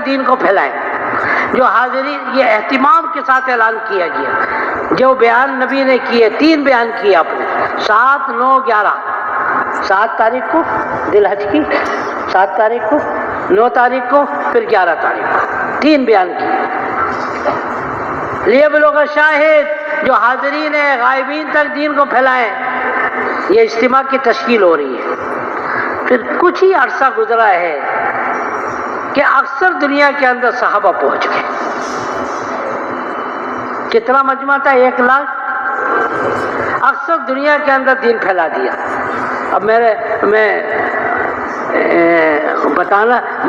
تک دین کو پھیلائیں. جو حاضرین، یہ اہتمام کے ساتھ اعلان کیا گیا. جو بیان نبی نے کیے، 3 بیان کیے آپ نے، 7، 9، 11. 7 تاریخ کو ذی الحج کی، 7 تاریخ کو، 9 تاریخ کو، پھر 11 تاریخ کو 3 بیان کیے. لیبلغ شاہد، جو حاضرین ہیں غائبین تک دین کو پھیلائیں. یہ اجتماع کی تشکیل ہو رہی ہے. پھر کچھ ہی عرصہ گزرا ہے کہ اکثر دنیا کے اندر صحابہ پہنچ گئے. کتنا مجمع تھا؟ 1 لاکھ. اکثر دنیا کے اندر دین پھیلا دیا. اب میں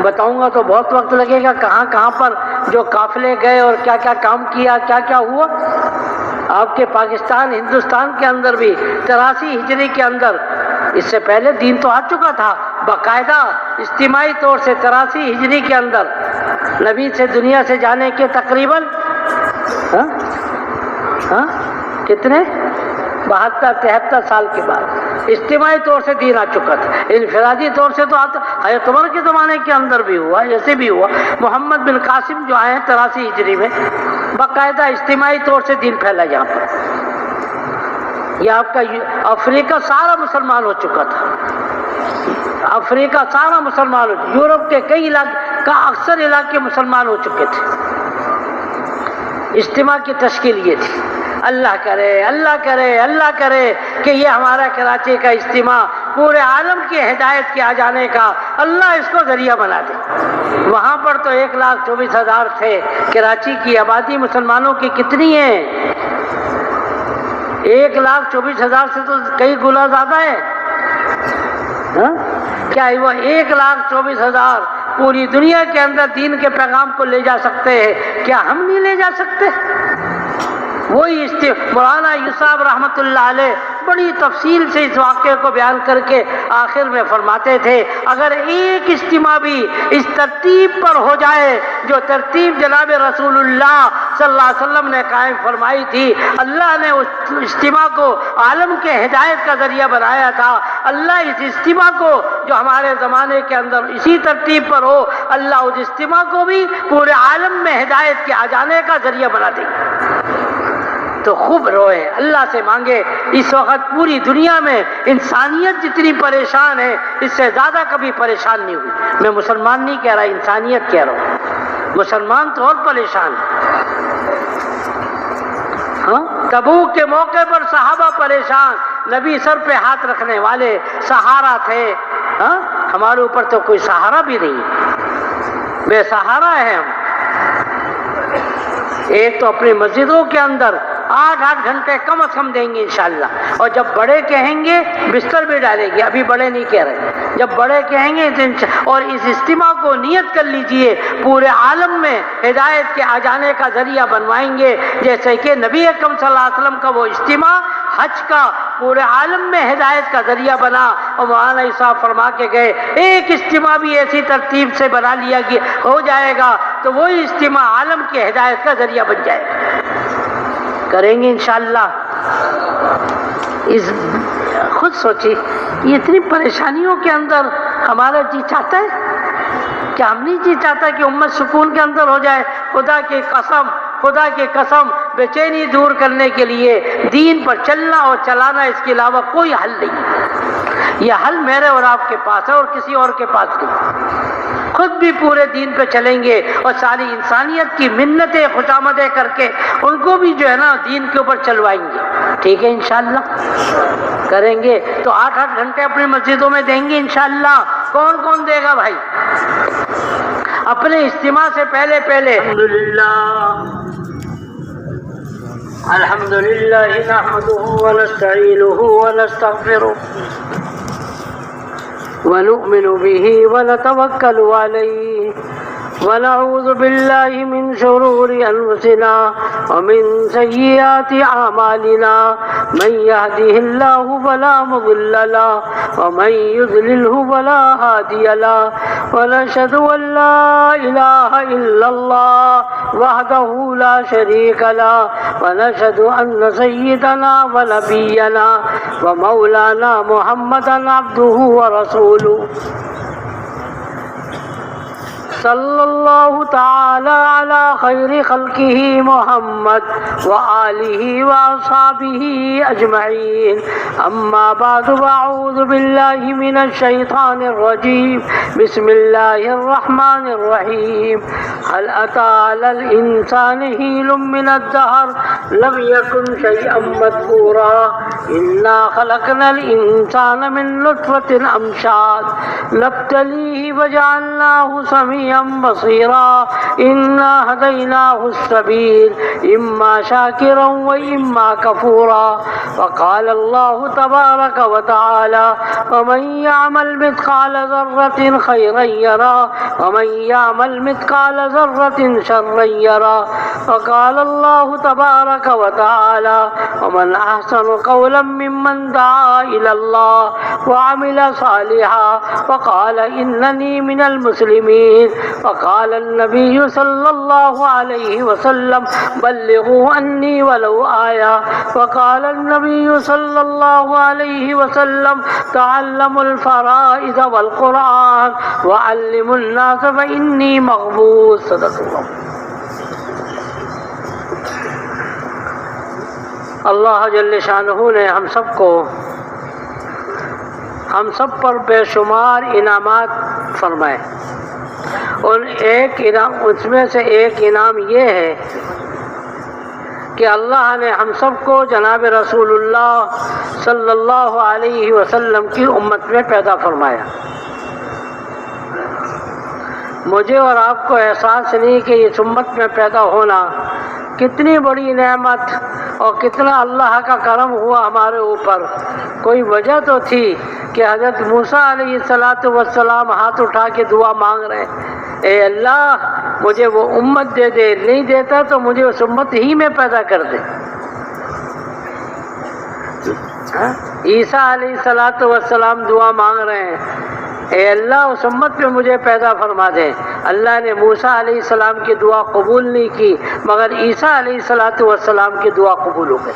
بتاؤں گا تو بہت وقت لگے گا، کہاں کہاں پر جو قافلے گئے اور کیا کیا کام کیا، کیا کیا ہوا. آپ کے پاکستان، ہندوستان کے اندر بھی 83 ہجری کے اندر، اس سے پہلے دین تو آ چکا تھا باقاعدہ اجتماعی طور سے. 83 ہجری کے اندر نبی سے دنیا سے جانے کے تقریباً کتنے 72-73 سال کے بعد اجتماعی طور سے دین آ چکا تھا. انفرادی طور سے تو حضرت عمر کے زمانے کے اندر بھی ہوا، ایسے بھی ہوا. محمد بن قاسم جو آئے ہیں 83 ہجری میں، باقاعدہ اجتماعی طور سے دین پھیلا یہاں پر. یہ آپ کا افریقہ سارا مسلمان ہو چکا تھا. افریقہ سارا مسلمان ہو چکا. یورپ کے کئی علاقے کا اکثر علاقے مسلمان ہو چکے تھے. اجتماع کی تشکیل یہ تھی. اللہ کرے، اللہ کرے، اللہ کرے کہ یہ ہمارا کراچی کا اجتماع پورے عالم کی ہدایت کے آ جانے کا اللہ اس کو ذریعہ بنا دے. وہاں پر تو 1,24,000 تھے. کراچی کی آبادی مسلمانوں کی کتنی ہے؟ 1,24,000 سے تو کئی گنا زیادہ ہے. کیا وہ 1,24,000 پوری دنیا کے اندر دین کے پیغام کو لے جا سکتے ہیں؟ کیا ہم نہیں لے جا سکتے؟ وہی مولانا یوسف رحمۃ اللہ علیہ بڑی تفصیل سے اس واقعے کو بیان کر کے آخر میں فرماتے تھے، اگر ایک اجتماع بھی اس ترتیب پر ہو جائے جو ترتیب جناب رسول اللہ صلی اللہ علیہ وسلم نے قائم فرمائی تھی، اللہ نے اس اجتماع کو عالم کے ہدایت کا ذریعہ بنایا تھا. اللہ اس اجتماع کو جو ہمارے زمانے کے اندر اسی ترتیب پر ہو، اللہ اس اجتماع کو بھی پورے عالم میں ہدایت کے آ جانے کا ذریعہ بنا دے. تو خوب روئے، اللہ سے مانگے. اس وقت پوری دنیا میں انسانیت جتنی پریشان ہے، اس سے زیادہ کبھی پریشان نہیں ہوئی. میں مسلمان نہیں کہہ رہا، انسانیت کہہ رہا ہوں. مسلمان تو اور پریشان ہے. تبوک کے موقع پر صحابہ پریشان، نبی سر پہ ہاتھ رکھنے والے سہارا تھے. ہمارے اوپر تو کوئی سہارا بھی نہیں، بے سہارا ہے ہم. ایک تو اپنی مسجدوں کے اندر 8 گھنٹے کم از کم دیں گے انشاءاللہ. اور جب بڑے کہیں گے بستر بھی ڈالیں گے. ابھی بڑے نہیں کہہ رہے، جب بڑے کہیں گے اور اس اجتماع کو نیت کر لیجئے پورے عالم میں ہدایت کے آ جانے کا ذریعہ بنوائیں گے، جیسے کہ نبی اکرم صلی اللہ علیہ وسلم کا وہ اجتماع حج کا پورے عالم میں ہدایت کا ذریعہ بنا. اور مولانا صاحب فرما کے گئے، ایک اجتماع بھی ایسی ترتیب سے بنا لیا گیا ہو جائے گا تو وہی اجتماع عالم کی ہدایت کا ذریعہ بن جائے گا. کریں گے انشاءاللہ. خود سوچی، یہ اتنی پریشانیوں کے اندر ہمارا جی چاہتا ہے؟ کیا ہم نہیں جی چاہتا کہ امت سکون کے اندر ہو جائے؟ خدا کی قسم بے چینی دور کرنے کے لیے دین پر چلنا اور چلانا، اس کے علاوہ کوئی حل نہیں. یہ حل میرے اور آپ کے پاس ہے اور کسی اور کے پاس نہیں. خود بھی پورے دین پہ چلیں گے اور ساری انسانیت کی منتیں خوشامدیں کر کے ان کو بھی جو ہے نا دین کے اوپر چلوائیں گے. ٹھیک ہے انشاءاللہ کریں گے. تو 8 گھنٹے اپنی مسجدوں میں دیں گے انشاءاللہ. کون کون دے گا بھائی؟ اپنے اجتماع سے پہلے الحمدللہ نحمده ونستعینه ونستغفره ونؤمن به ونتوکل علیہ ونعوذ باللہ من شرور انفسنا ومن سیئات اعمالنا من يهده الله فلا مضل له ومن يضلله فلا هادي له ونشهد ان لا اله الا الله وحده لا شريك له ونشهد ان سيدنا ونبينا ومولانا محمدا عبده ورسوله صلی اللہ تعالی علی خیر خلقہ محمد وآلہ واصحابہ اجمعین اما بعد واعوذ باللہ من الشیطان الرجیم بسم اللہ الرحمن الرحیم هل اتى على الانسان حين من الدهر لم يكن شيئا مذكورا انا خلقنا الانسان من نطفة امشاج نبتليه وجعلناه سميعا بصيرا انا هديناه السبيل اما شاكرا واما كفورا وقال الله تبارك وتعالى ومن يعمل مثقال ذرة خيرا يرى ومن يعمل مثقال ذرة شرا يرى وقال الله تبارك وتعالى ومن أحسن قولا ممن دعا إلى الله وعمل صالحا وقال إنني من المسلمين وقال النبي صلى الله عليه وسلم بلغوا عني ولو آية وقال النبي صلى الله عليه وسلم تعلموا الفرائض والقرآن وعلموا الناس فإني مغبوط صدق اللہ. اللہ جل شانہ نے ہم سب پر بے شمار انعامات فرمائے. اس میں سے ایک انعام یہ ہے کہ اللہ نے ہم سب کو جناب رسول اللہ صلی اللہ علیہ وسلم کی امت میں پیدا فرمایا. مجھے اور آپ کو احساس نہیں کہ اس امت میں پیدا ہونا کتنی بڑی نعمت اور کتنا اللہ کا کرم ہوا ہمارے اوپر. کوئی وجہ تو تھی کہ حضرت موسیٰ علیہ السلام ہاتھ اٹھا کے دعا مانگ رہے ہیں، اے اللہ مجھے وہ امت دے دے، نہیں دیتا تو مجھے اس امت ہی میں پیدا کر دے. عیسیٰ علیہ السلام دعا مانگ رہے ہیں، اے اللہ اس امت میں مجھے پیدا فرما دے. اللہ نے موسیٰ علیہ السلام کی دعا قبول نہیں کی مگر عیسیٰ علیہ السلام کی دعا قبول ہو گئی.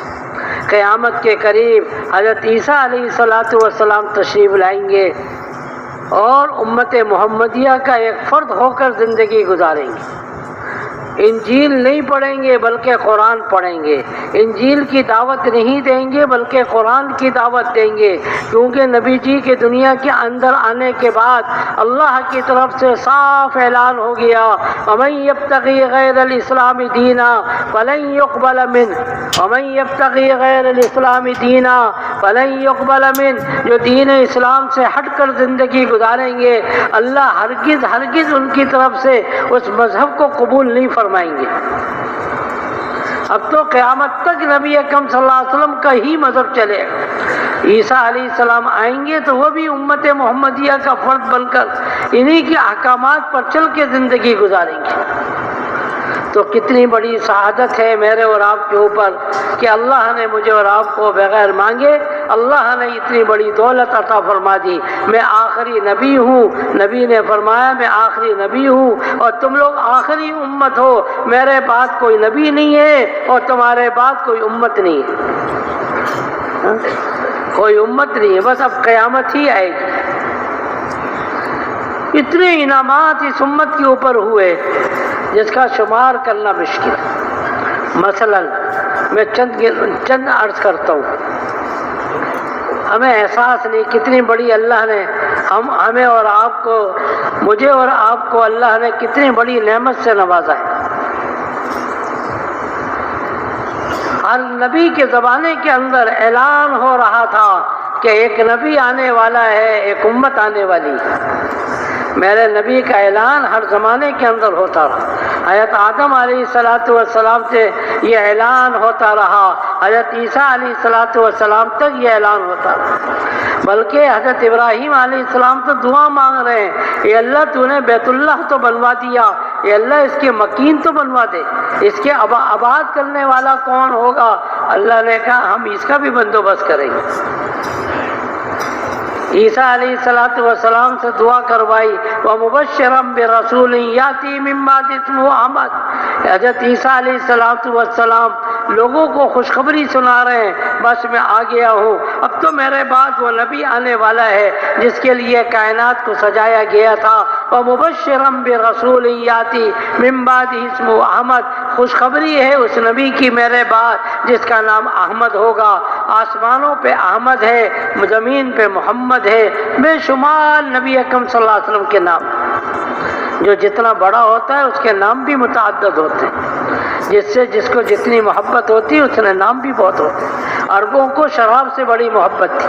قیامت کے قریب حضرت عیسیٰ علیہ السلام تشریف لائیں گے اور امت محمدیہ کا ایک فرد ہو کر زندگی گزاریں گے. انجیل نہیں پڑھیں گے بلکہ قرآن پڑھیں گے. انجیل کی دعوت نہیں دیں گے بلکہ قرآن کی دعوت دیں گے، کیونکہ نبی جی کے دنیا کے اندر آنے کے بعد اللہ کی طرف سے صاف اعلان ہو گیا، وَمَن يَبْتَغِي غَيْرَ الْإِسْلَامِ دِينًا فَلَن يُقْبَلَ مِنْهُ وَمَن يَبْتَغِي غَيْرَ الْإِسْلَامِ دِينًا فَلَن يُقْبَلَ مِنْهُ. جو دین اسلام سے ہٹ کر زندگی گزاریں گے اللہ ہرگز ان کی طرف سے اس مذہب کو قبول نہیں فرمائیں گے. اب تو قیامت تک نبی اکرم صلی اللہ علیہ وسلم کا ہی مذہب چلے گا. عیسیٰ علیہ السلام آئیں گے تو وہ بھی امت محمدیہ کا فرد بن کر انہی کے احکامات پر چل کے زندگی گزاریں گے. تو کتنی بڑی سعادت ہے میرے اور آپ کے اوپر کہ اللہ نے مجھے اور آپ کو بغیر مانگے اللہ نے اتنی بڑی دولت عطا فرما دی. میں آخری نبی ہوں، نبی نے فرمایا میں آخری نبی ہوں اور تم لوگ آخری امت ہو. میرے بعد کوئی نبی نہیں ہے اور تمہارے بعد کوئی امت نہیں ہے. کوئی امت نہیں ہے، بس اب قیامت ہی آئے گی. اتنے انعامات اس امت کے اوپر ہوئے جس کا شمار کرنا مشکل ہے. مثلا میں چند عرض کرتا ہوں. ہمیں احساس نہیں کتنی بڑی اللہ نے ہمیں اور آپ کو، مجھے اور آپ کو اللہ نے کتنی بڑی نعمت سے نوازا ہے. ہر نبی کے زمانے کے اندر اعلان ہو رہا تھا کہ ایک نبی آنے والا ہے، ایک امت آنے والی ہے. میرے نبی کا اعلان ہر زمانے کے اندر ہوتا رہا. حضرت آدم علیہ السلام سے یہ اعلان ہوتا رہا، حضرت عیسیٰ علیہ السلام تک یہ اعلان ہوتا رہا. بلکہ حضرت ابراہیم علیہ السلام تو دعا مانگ رہے ہیں، اے اللہ تو نے بیت اللہ تو بنوا دیا، اے اللہ اس کے مکین تو بنوا دے، اس کے آباد کرنے والا کون ہوگا؟ اللہ نے کہا ہم اس کا بھی بندوبست کریں گے. عیسیٰ علیہ السلام سے دعا کروائی، وَمُبَشِّرًا بِرَسُولٍ يَأْتِي مِن بَعْدِهِ اسْمُهُ أَحْمَدُ. حضرت عیسیٰ علیہ السلام لوگوں کو خوشخبری سنا رہے ہیں، بس میں آ گیا ہوں، اب تو میرے بعد وہ نبی آنے والا ہے جس کے لیے کائنات کو سجایا گیا تھا، ومبشرا برسول یاتی من بعدہ اسمہ احمد، خوشخبری ہے اس نبی کی میرے بعد جس کا نام احمد ہوگا۔ آسمانوں پہ احمد ہے، زمین پہ محمد ہے، بے شمار نبی اکرم صلی اللہ علیہ وسلم کے نام۔ جو جتنا بڑا ہوتا ہے اس کے نام بھی متعدد ہوتے ہیں، جس کو جتنی محبت ہوتی ہے اتنے نام بھی بہت ہوتے ہیں۔ عربوں کو شراب سے بڑی محبت تھی،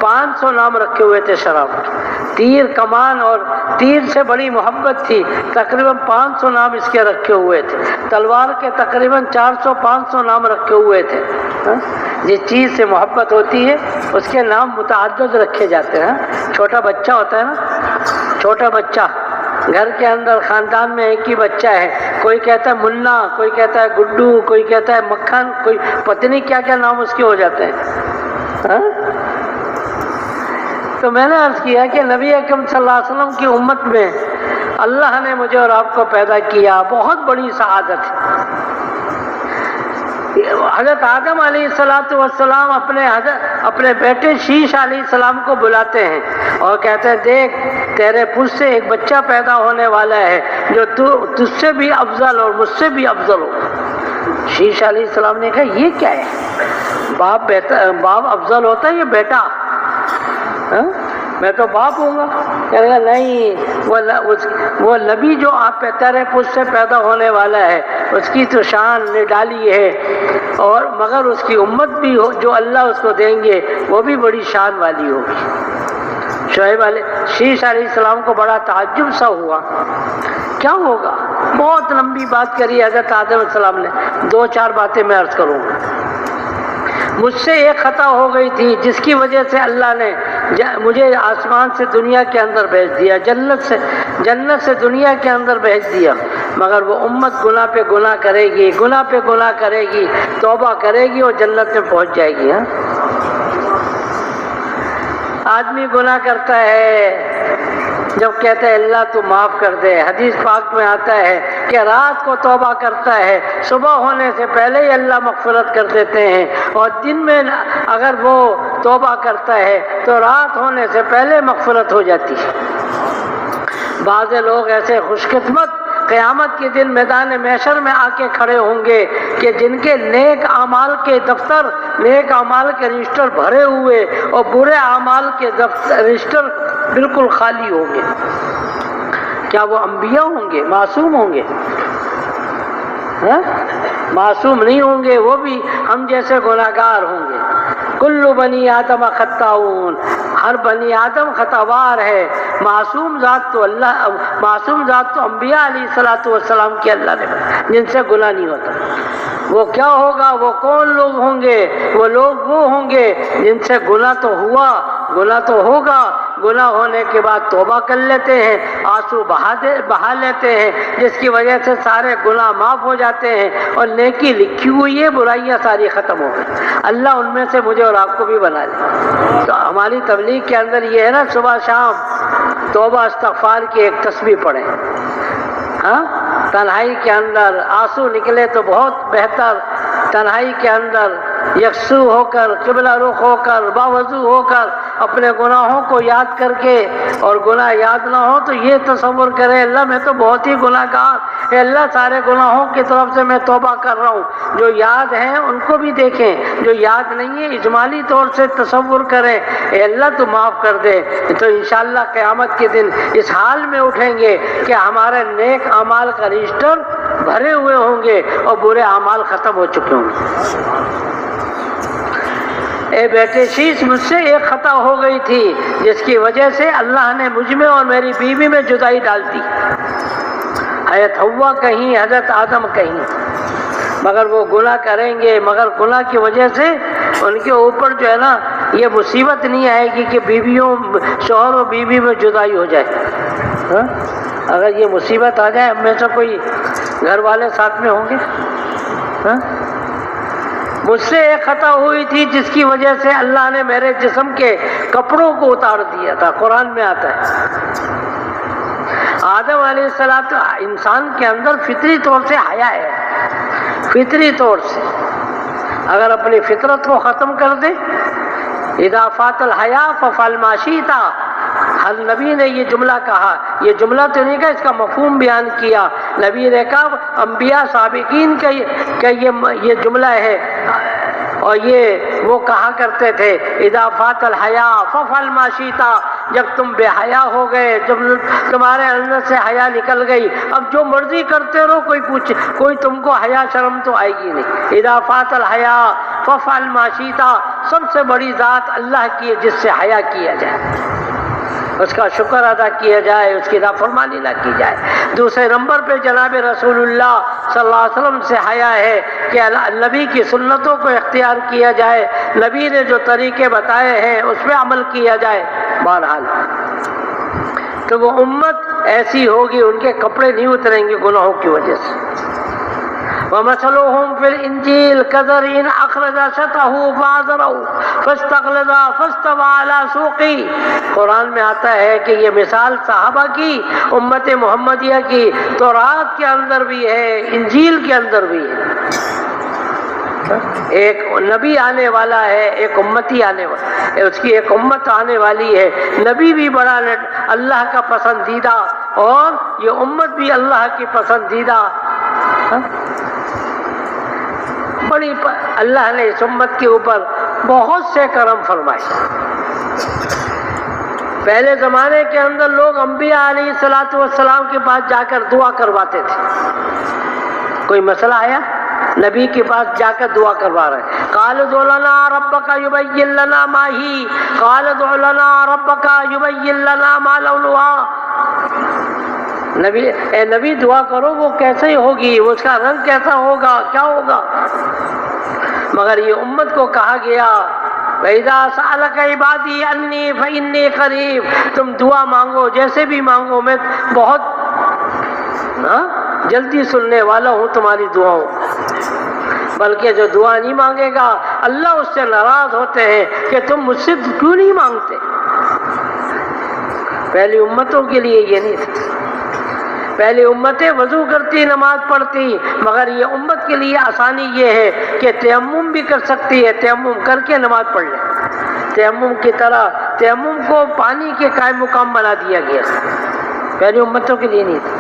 500 نام رکھے ہوئے تھے شراب کے۔ تیر کمان اور تیر سے بڑی محبت تھی، تقریباً 500 نام اس کے رکھے ہوئے تھے۔ تلوار کے تقریباً 400-500 نام رکھے ہوئے تھے۔ جس چیز سے محبت ہوتی ہے اس کے نام متعدد رکھے جاتے ہیں۔ چھوٹا بچہ ہوتا ہے نا، چھوٹا بچہ گھر کے اندر خاندان میں ایک ہی بچہ ہے، کوئی کہتا ہے منا، کوئی کہتا ہے گڈو، کوئی کہتا ہے مکھن، کوئی پتہ نہیں کیا کیا نام اس کے ہو جاتے ہیں۔ تو میں نے عرض کیا کہ نبی اکرم صلی اللہ علیہ وسلم کی امت میں اللہ نے مجھے اور آپ کو پیدا کیا، بہت بڑی سعادت ہے۔ حضرت آدم علیہ السلام اپنے بیٹے شیش علیہ السلام کو بلاتے ہیں اور کہتے ہیں دیکھ تیرے پوچھ سے ایک بچہ پیدا ہونے والا ہے جو تجھ سے بھی افضل اور مجھ سے بھی افضل ہو۔ شیش علیہ السلام نے کہا یہ کیا ہے، باپ افضل ہوتا ہے یا بیٹا؟ میں تو باپ ہوں گا۔ کہنے لگا نہیں، وہ نبی جو آپ پہ تیرے پوچھ سے پیدا ہونے والا ہے اس کی تو شان نڈالی ہے، اور مگر اس کی امت بھی ہو جو اللہ اس کو دیں گے وہ بھی بڑی شان والی ہوگی۔ شیش علیہ السلام کو بڑا تعجب سا ہوا، کیا ہوگا؟ بہت لمبی بات کری حضرت آدم علیہ السلام نے، 2-4 باتیں میں عرض کروں گا۔ مجھ سے ایک خطا ہو گئی تھی جس کی وجہ سے اللہ نے مجھے آسمان سے دنیا کے اندر بھیج دیا، جنت سے دنیا کے اندر بھیج دیا، مگر وہ امت گناہ پہ گناہ کرے گی، گناہ پہ گناہ کرے گی، توبہ کرے گی اور جنت میں پہنچ جائے گی۔ آدمی گناہ کرتا ہے، جب کہتا ہے اللہ تو معاف کر دے، حدیث پاک میں آتا ہے کہ رات کو توبہ کرتا ہے، صبح ہونے سے پہلے ہی اللہ مغفرت کر دیتے ہیں، اور دن میں اگر وہ توبہ کرتا ہے تو رات ہونے سے پہلے مغفرت ہو جاتی ہے۔ بعض لوگ ایسے خوش قسمت قیامت کے دن میدان محشر میں آ کے کھڑے ہوں گے کہ جن کے نیک اعمال کے دفتر، نیک اعمال کے رجسٹر بھرے ہوئے اور برے اعمال کے رجسٹر بالکل خالی ہوں گے۔ کیا وہ انبیاء ہوں گے؟ معصوم ہوں گے؟ معصوم نہیں ہوں گے، وہ بھی ہم جیسے گناہگار ہوں گے۔ کل بنی آدم خطاؤن، ہر بنی آدم خطاوار ہے۔ معصوم ذات تو انبیاء علیہ السلام کی اللہ نے بنایا جن سے گناہ نہیں ہوتا۔ وہ کیا ہوگا، وہ کون لوگ ہوں گے؟ وہ لوگ وہ ہوں گے جن سے گناہ تو ہوا، گناہ تو ہوگا، گناہ ہونے کے بعد توبہ کر لیتے ہیں، آنسو بہا لیتے ہیں، جس کی وجہ سے سارے گناہ معاف ہو جاتے ہیں اور نیکی لکھی ہوئی ہے، برائیاں ساری ختم ہو گئی۔ اللہ ان میں سے مجھے اور آپ کو بھی بنا لے۔ تو ہماری تبلیغ کے اندر یہ ہے نا، صبح شام توبہ استغفار کی ایک تسبیح پڑھیں۔ تنہائی کے اندر آنسو نکلے تو بہت بہتر، تنہائی کے اندر یکسو ہو کر، قبلہ رخ ہو کر، باوضو ہو کر، اپنے گناہوں کو یاد کر کے، اور گناہ یاد نہ ہو تو یہ تصور کرے اللہ میں تو بہت ہی گناہ گار، اے اللہ سارے گناہوں کی طرف سے میں توبہ کر رہا ہوں۔ جو یاد ہیں ان کو بھی دیکھیں، جو یاد نہیں ہے اجمالی طور سے تصور کریں، اے اللہ تو معاف کر دے۔ تو انشاءاللہ قیامت کے دن اس حال میں اٹھیں گے کہ ہمارے نیک اعمال کا رجسٹر بھرے ہوئے ہوں گے اور برے اعمال ختم ہو چکے ہوں گے۔ اے بیٹے شیش، مجھ سے ایک خطا ہو گئی تھی جس کی وجہ سے اللہ نے مجھ میں اور میری بیوی میں جدائی ڈال دی۔ حضرت حوا کہیں، حضرت آدم کہیں، مگر وہ گناہ کریں گے، مگر گناہ کی وجہ سے ان کے اوپر جو ہے نا یہ مصیبت نہیں آئے گی کہ شوہر و بیوی میں جدائی ہو جائے۔ اگر یہ مصیبت آ جائے، ہم میں سے کوئی گھر والے ساتھ میں ہوں گے؟ مجھ سے ایک خطا ہوئی تھی جس کی وجہ سے اللہ نے میرے جسم کے کپڑوں کو اتار دیا تھا، قرآن میں آتا ہے۔ آدم علیہ السلام، انسان کے اندر فطری طور سے حیا ہے، فطری طور سے اگر اپنی فطرت کو ختم کر دے، اذا فات الحیا ففعل ما شئت، ہر نبی نے یہ جملہ کہا، یہ جملہ تو نہیں کہا، اس کا مفہوم بیان کیا۔ نبی نے کہا انبیاء سابقین کا یہ جملہ ہے، اور یہ وہ کہا کرتے تھے اذا فات الحیا ففعل ما شئت، جب تم بے حیا ہو گئے، جب تمہارے اندر سے حیا نکل گئی، اب جو مرضی کرتے رہو، کوئی تم کو حیا شرم تو آئے گی نہیں۔ اذا فات الحیا ففعل ما شئت، سب سے بڑی ذات اللہ کی ہے جس سے حیا کیا جائے، اس کا شکر ادا کیا جائے، اس کی نافرمانی نہ کی جائے۔ دوسرے نمبر پہ جناب رسول اللہ صلی اللہ علیہ وسلم سے حیا ہے کہ نبی کی سنتوں کو اختیار کیا جائے، نبی نے جو طریقے بتائے ہیں اس پہ عمل کیا جائے۔ بہرحال تو وہ امت ایسی ہوگی، ان کے کپڑے نہیں اتریں گے گناہوں کی وجہ سے۔ وَمَثَلُهُمْ فِي الْإِنْجِيلِ كَزَرْعٍ أَخْرَجَ شَطْأَهُ فَآزَرَهُ فَاسْتَغْلَظَ فَاسْتَوَىٰ عَلَىٰ سُوقِهِ۔ قرآن میں آتا ہے کہ یہ مثال صحابہ کی، امت محمدیہ کی تورات کے اندر بھی ہے، انجیل کے اندر بھی ہے۔ ایک نبی آنے والا ہے، ایک امتی آنے والا ہے، اس کی ایک امت آنے والی ہے۔ نبی بھی بڑا اللہ کا پسندیدہ، اور یہ امت بھی اللہ کی پسندیدہ۔ بڑی اللہ نے اس امت کے اوپر بہت سے کرم فرمائے۔ پہلے زمانے کے اندر لوگ انبیاء علیہ السلام کے پاس جا کر دعا کرواتے تھے، کوئی مسئلہ آیا نبی کے پاس جا کر دعا کروا رہے ہیں۔ قال ادع لنا ربک یبین لنا ما ہی، قال ادع لنا ربک یبین لنا ما لونها۔ نبی دعا کرو، وہ کیسے ہوگی، اس کا رنگ کیسا ہوگا، کیا ہوگا؟ مگر یہ امت کو کہا گیا وَإِذَا سَأَلَكَ عِبَادِي عَنِّي فَإِنِّي قَرِيبٌ، تم دعا مانگو، جیسے بھی مانگو، میں بہت جلدی سننے والا ہوں تمہاری دعاؤں۔ بلکہ جو دعا نہیں مانگے گا اللہ اس سے ناراض ہوتے ہیں کہ تم مجھ سے کیوں نہیں مانگتے۔ پہلی امتوں کے لیے یہ نہیں تھا، پہلی امتیں وضو کرتی، نماز پڑھتی، مگر یہ امت کے لیے آسانی یہ ہے کہ تیمم بھی کر سکتی ہے، تیمم کر کے نماز پڑھ لے۔ تیمم کی طرح تیمم کو پانی کے قائم مقام بنا دیا گیا، پہلی امتوں کے لیے نہیں تھا۔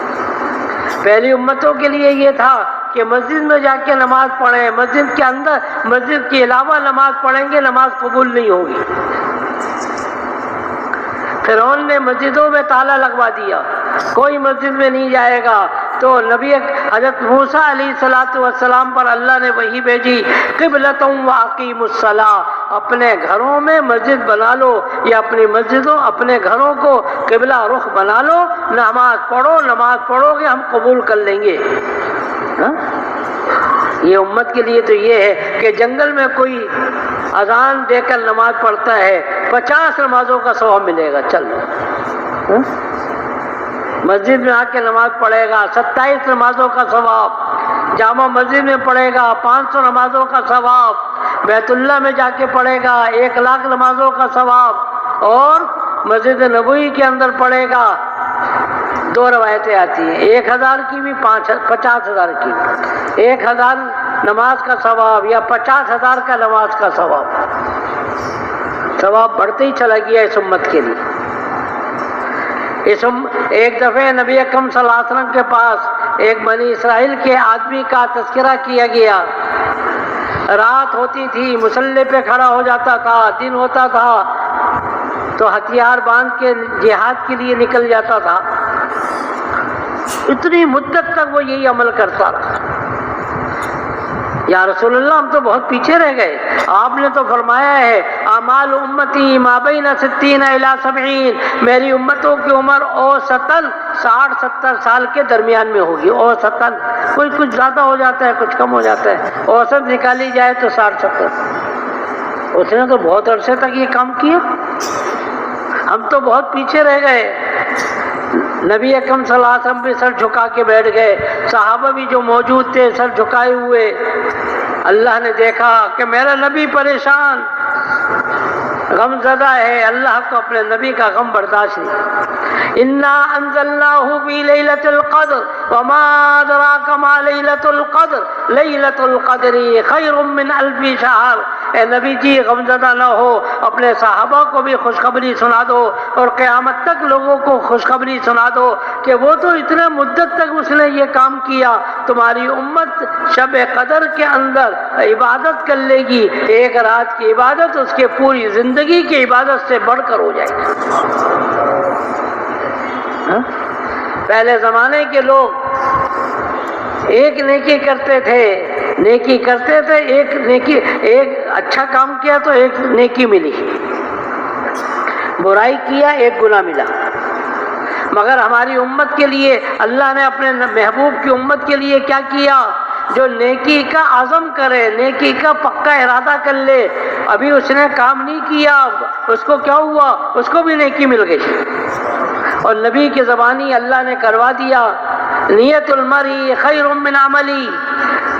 پہلی امتوں کے لیے یہ تھا کہ مسجد میں جا کے نماز پڑھیں، مسجد کے اندر، مسجد کے علاوہ نماز پڑھیں گے نماز قبول نہیں ہوگی۔ فرعون نے مسجدوں میں تالا لگوا دیا، کوئی مسجد میں نہیں جائے گا، تو نبی حضرت موسیٰ علیہ السلام پر اللہ نے وحی بھیجی قبلتم واقیموا الصلاۃ، اپنے گھروں میں مسجد بنا لو، یا اپنی مسجدوں اپنے گھروں کو قبلہ رخ بنا لو، نماز پڑھو گے ہم قبول کر لیں گے۔ یہ امت کے لیے تو یہ ہے کہ جنگل میں کوئی اذان دے کر نماز پڑھتا ہے 50 نمازوں کا ثواب ملے گا، چل مسجد میں آ کے نماز پڑھے گا 27 نمازوں کا ثواب، جامع مسجد میں پڑھے گا 500 نمازوں کا ثواب، بیت اللہ میں جا کے پڑھے گا 1,00,000 نمازوں کا ثواب، اور مسجد نبوی کے اندر پڑھے گا 2 روایتیں آتی ہیں، 1,000 کی بھی 50,000 کی، 1,000 نماز کا ثواب یا 50,000 کا نماز کا ثواب بڑھتے ہی چلا گیا اس امت کے لیے۔ ایک دفعہ نبی اکرم صلی اللہ علیہ وسلم کے پاس ایک بنی اسرائیل کے آدمی کا تذکرہ کیا گیا، رات ہوتی تھی مصلی پہ کھڑا ہو جاتا تھا، دن ہوتا تھا تو ہتھیار باندھ کے جہاد کے لیے نکل جاتا تھا، اتنی مدت تک وہ یہی عمل کرتا رہا۔ یا رسول اللہ ہم تو بہت پیچھے رہ گئے، آپ نے تو فرمایا ہے اعمال امتی ما بین 60 الی 70، میری امتوں کی عمر اوسطاً 60-70 سال کے درمیان میں ہوگی، اوسطاً، کچھ زیادہ ہو جاتا ہے کچھ کم ہو جاتا ہے، اوسط نکالی جائے تو 60-70۔ اس نے تو بہت عرصے تک یہ کام کیا، ہم تو بہت پیچھے رہ گئے۔ نبی اکرم صلی اللہ علیہ وسلم بھی سر جھکا کے بیٹھ گئے، صحابہ بھی جو موجود تھے سر جھکائے ہوئے۔ اللہ نے دیکھا کہ میرا نبی پریشان، غم زدہ ہے، اللہ کو اپنے نبی کا غم برداشت نہیں۔ انا انزلناہ فی لیلۃ القدر وما ادراک ما لیلۃ القدر لیلۃ القدر خیر من الف شہر، اے نبی جی غمزدہ نہ ہو، اپنے صحابہ کو بھی خوشخبری سنا دو اور قیامت تک لوگوں کو خوشخبری سنا دو کہ وہ تو اتنے مدت تک اس نے یہ کام کیا، تمہاری امت شب قدر کے اندر عبادت کر لے گی، ایک رات کی عبادت اس کے پوری زندگی کی عبادت سے بڑھ کر ہو جائے گی۔ پہلے زمانے کے لوگ ایک نیکی کرتے تھے، ایک اچھا کام کیا تو ایک نیکی ملی، برائی کیا ایک گناہ ملا۔ مگر ہماری امت کے لیے اللہ نے اپنے محبوب کی امت کے لیے کیا کیا؟ جو نیکی کا عزم کرے، نیکی کا پکا ارادہ کر لے، ابھی اس نے کام نہیں کیا، اس کو کیا ہوا؟ اس کو بھی نیکی مل گئی۔ اور نبی کی زبانی اللہ نے کروا دیا، نیت المرء خیر من عملی،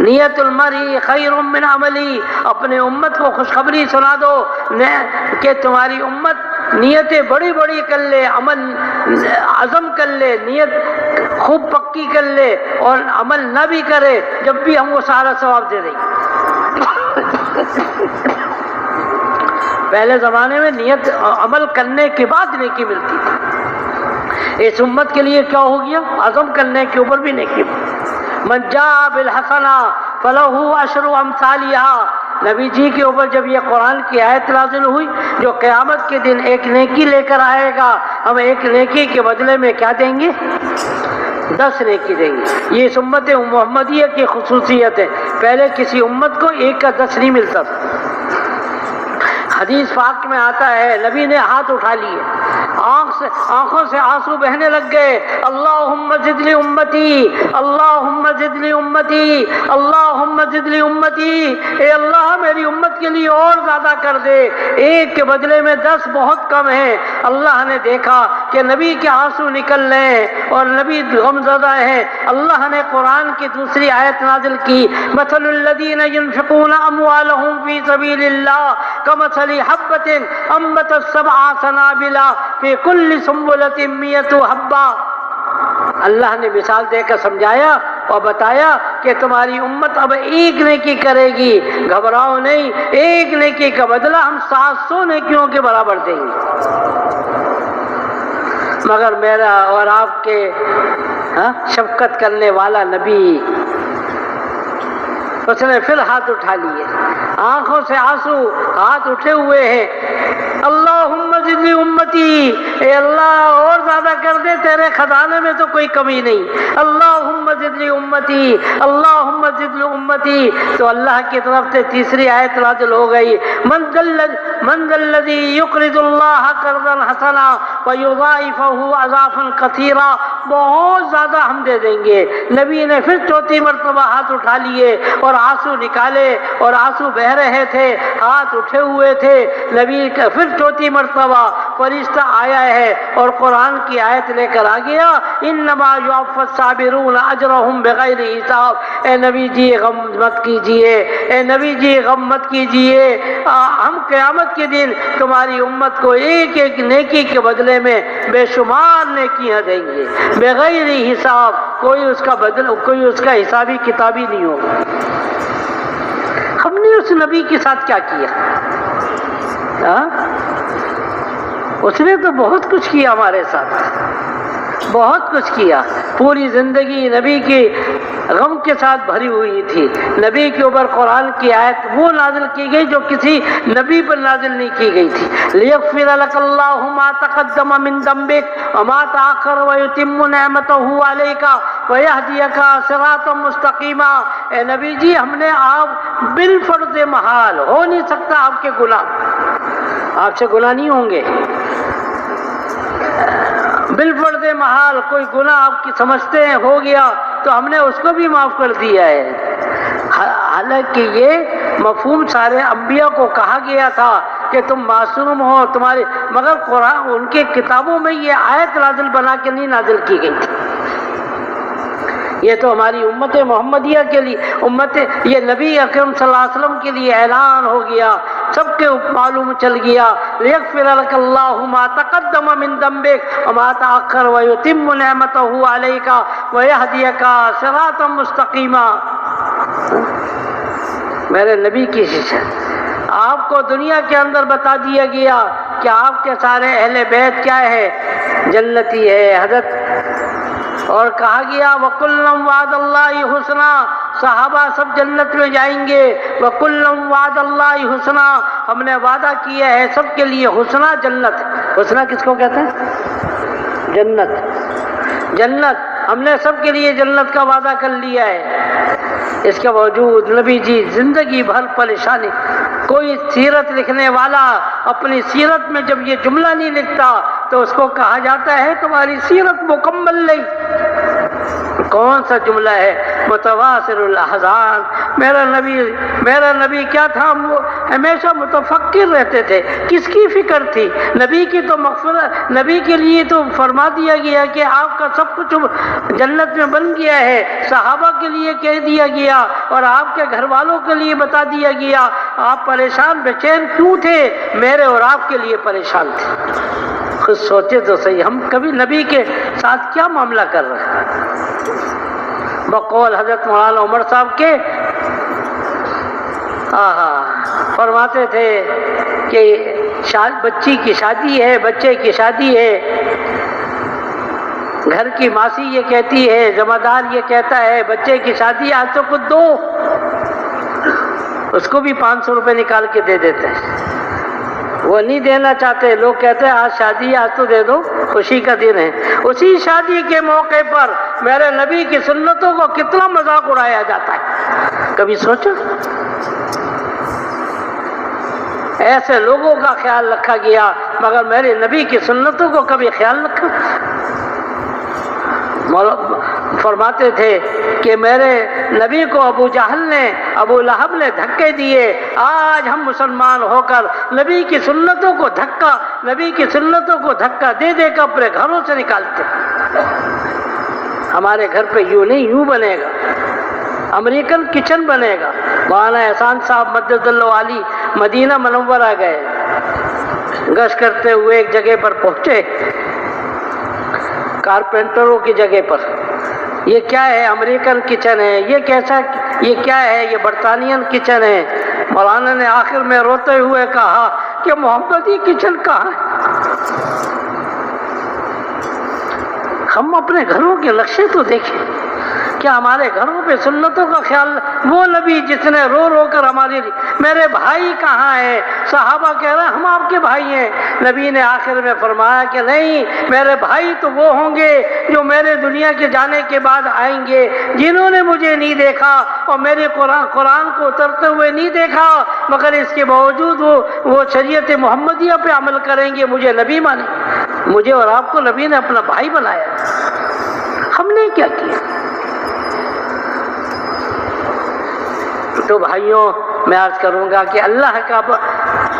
نیت المرء خیر من عملی۔ اپنے امت کو خوشخبری سنا دو کہ تمہاری امت نیتیں بڑی بڑی کر لے، عزم کر لے، نیت خوب پکی کر لے اور عمل نہ بھی کرے، جب بھی ہم وہ سارا ثواب دے دیں گے۔ پہلے زمانے میں نیت عمل کرنے کے بعد نیکی ملتی تھی، اس امت کے لیے کیا ہو گیا؟ عزم کرنے کے اوپر بھی نیکی۔ من جاء بالحسنہ فلہ عشر امثالها۔ نبی جی کے اوپر جب یہ قرآن کی آیت نازل ہوئی، جو قیامت کے دن ایک نیکی لے کر آئے گا، ہم ایک نیکی کے بدلے میں کیا دیں گے؟ 10 نیکی دیں گے۔ یہ اس امت محمدیہ کی خصوصیت ہے، پہلے کسی امت کو 1 کا 10 نہیں ملتا تھا۔ حدیث پاک میں آتا ہے، نبی نے ہاتھ اٹھا لیے، آنکھوں سے آنسو بہنے لگ گئے، اللہم زد لی امتی، اللہم زد لی امتی، اللہم زد لی امتی، اے اللہ میری امت کے لیے اور زیادہ کر دے، 1 کے بدلے میں 10 بہت کم ہے۔ اللہ نے دیکھا کہ نبی کے آنسو نکل رہے ہیں اور نبی غمزدہ ہیں، اللہ نے قرآن کی دوسری آیت نازل کی، مثل الذین ينفقون اموالهم فی سبیل اللہ کمثل حبۃ انبتت 7 سنابل فی کل سنبلۃ 100 حبہ۔ اللہ نے مثال دے کر سمجھایا اور بتایا کہ تمہاری امت اب 1 نیکی کرے گی، گھبراؤ نہیں، 1 نیکی کا بدلہ ہم 700 نیکیوں کے برابر دیں گے۔ مگر میرا اور آپ کے شفقت کرنے والا نبی، اس نے پھر ہاتھ اٹھا لیے، آنکھوں سے آنسو، ہاتھ اٹھے ہوئے ہیں، اللہم زد لی امتی، اے اللہ اور زیادہ کر دے، تیرے خزانے میں تو کوئی کمی نہیں، اللہم زد لی امتی، اللہم زد لی امتی۔ تو اللہ کی طرف سے تیسری آیت نازل ہو گئی، من ذا الذی یقرض اللہ قرضا حسنا ویضاعفہ اضعافا کثیرا، بہت زیادہ ہم دے دیں گے۔ نبی نے پھر 4تھی مرتبہ ہاتھ اٹھا لیے اور آنسو نکالے، اور آنسو بہ رہے تھے، ہاتھ اٹھے ہوئے تھے۔ نبی کا پھر 4تھی مرتبہ فرشتہ آیا ہے اور قرآن کی آیت لے کر آ گیا، انما یوفی الصابرون اجرہم بغیر حساب۔ اے نبی جی غم مت کیجیے، اے نبی جی غم مت کیجیے، ہم قیامت کے دن تمہاری امت کو 1 نیکی کے بدلے میں بے شمار نیکیاں دیں گے، بغیر حساب، کوئی اس کا حسابی کتابی نہیں ہوگا۔ ہم نے اس نبی کے ساتھ کیا کیا؟ اس نے تو بہت کچھ کیا ہمارے ساتھ، بہت کچھ کیا، پوری زندگی نبی کی غم کے ساتھ بھری ہوئی تھی۔ نبی کے اوپر قرآن کی آیت وہ نازل کی گئی جو کسی نبی پر نازل نہیں کی گئی تھی، لیغفر لک اللہ ما تقدم من ذنبک وما تأخر ویتم نعمتہ علیک ویہدیک صراطا مستقیما۔ اے نبی جی ہم نے آپ بالفرض محال، ہو نہیں سکتا آپ کے گناہ، آپ سے گناہ نہیں ہوں گے، بالفرض محال کوئی گناہ آپ کی سمجھتے ہیں ہو گیا تو ہم نے اس کو بھی معاف کر دیا ہے۔ حالانکہ یہ مفہوم سارے انبیاء کو کہا گیا تھا کہ تم معصوم ہو، تمہارے، مگر قرآن ان کے کتابوں میں یہ آیت نازل بنا کے نہیں نازل کی گئی تھی۔ یہ تو ہماری امت محمدیہ کے لیے، یہ نبی اکرم صلی اللہ علیہ وسلم کے لیے اعلان ہو گیا، سب کے معلوم چل گیا، لیغفر لک اللہ ما تقدم من ذنبک وما تأخر ویتم نعمتہ علیک ویہدیک صراطا مستقیما۔ میرے نبی کی شان، آپ کو دنیا کے اندر بتا دیا گیا کہ آپ کے سارے اہل بیت کیا ہے؟ جنتی ہے حضرت. اور کہا گیا وَكُلًّا وَعَدَ اللَّهُ حُسْنًا، صحابہ سب جنت میں جائیں گے. وَكُلًّا وَعَدَ اللَّهُ حُسْنًا، ہم نے وعدہ کیا ہے سب کے لیے حسنہ جنت. حسنہ کس کو کہتے ہیں؟ جنت. جنت ہم نے سب کے لیے جنت کا وعدہ کر لیا ہے. اس کے باوجود نبی جی زندگی بھر پریشانی. کوئی سیرت لکھنے والا اپنی سیرت میں جب یہ جملہ نہیں لکھتا تو اس کو کہا جاتا ہے تمہاری سیرت مکمل نہیں. کون سا جملہ ہے؟ متواصل الاحزان. میرا نبی کیا تھا؟ وہ ہمیشہ متفکر رہتے تھے. کس کی فکر تھی؟ نبی کی تو مغفرت، نبی کے لیے تو فرما دیا گیا کہ آپ کا سب کچھ جنت میں بن گیا ہے. صحابہ کے لیے کہہ دیا گیا اور آپ کے گھر والوں کے لیے بتا دیا گیا. آپ پریشان بے چین کیوں تھے؟ میرے اور آپ کے لیے پریشان تھے. خود سوچے تو صحیح، ہم کبھی نبی کے ساتھ کیا معاملہ کر رہے ہیں؟ بقول حضرت مولانا عمر صاحب کے فرماتے تھے کہ بچی کی شادی ہے، بچے کی شادی ہے، گھر کی ماسی یہ کہتی ہے، ذمہ دار یہ کہتا ہے بچے کی شادی آج تو کچھ دو، اس کو بھی 500 روپے نکال کے دے دیتے ہیں. وہ نہیں دینا چاہتے. لوگ کہتے ہیں آج شادی، آج تو دے دو، خوشی کا دن ہے. اسی شادی کے موقع پر میرے نبی کی سنتوں کو کتنا مذاق اڑایا جاتا ہے. کبھی سوچو؟ ایسے لوگوں کا خیال رکھا گیا مگر میرے نبی کی سنتوں کو کبھی خیال رکھا؟ فرماتے تھے کہ میرے نبی کو ابو جہل نے، ابو لہب نے دھکے دیے. آج ہم مسلمان ہو کر نبی کی سنتوں کو دھکا دے دے کر اپنے گھروں سے نکالتے. ہمارے گھر پہ یوں نہیں، یوں بنے گا، امریکن کچن بنے گا. مولانا احسان صاحب مدد اللہ علی مدینہ منورہ گئے، گشت کرتے ہوئے ایک جگہ پر پہنچے، کارپینٹروں کی جگہ پر. یہ کیا ہے؟ امریکن کچن ہے. یہ کیسا؟ یہ کیا ہے؟ یہ برطانین کچن ہے. مولانا نے آخر میں روتے ہوئے کہا کہ محمدی کچن کہاں ہے؟ ہم اپنے گھروں کے نقشے تو دیکھیں. کیا ہمارے گھروں پہ سنتوں کا خیال؟ وہ نبی جس نے رو رو کر ہمارے لیے، میرے بھائی کہاں ہے؟ صحابہ کہہ رہے ہیں ہم آپ کے بھائی ہیں. نبی نے آخر میں فرمایا کہ نہیں، میرے بھائی تو وہ ہوں گے جو میرے دنیا کے جانے کے بعد آئیں گے، جنہوں نے مجھے نہیں دیکھا اور میرے قرآن کو اترتے ہوئے نہیں دیکھا، مگر اس کے باوجود وہ شریعت محمدیہ پہ عمل کریں گے، مجھے نبی مانیں. مجھے اور آپ کو نبی نے اپنا بھائی بنایا. ہم نے کیا کیا؟ تو بھائیوں، میں عرض کروں گا کہ اللہ کا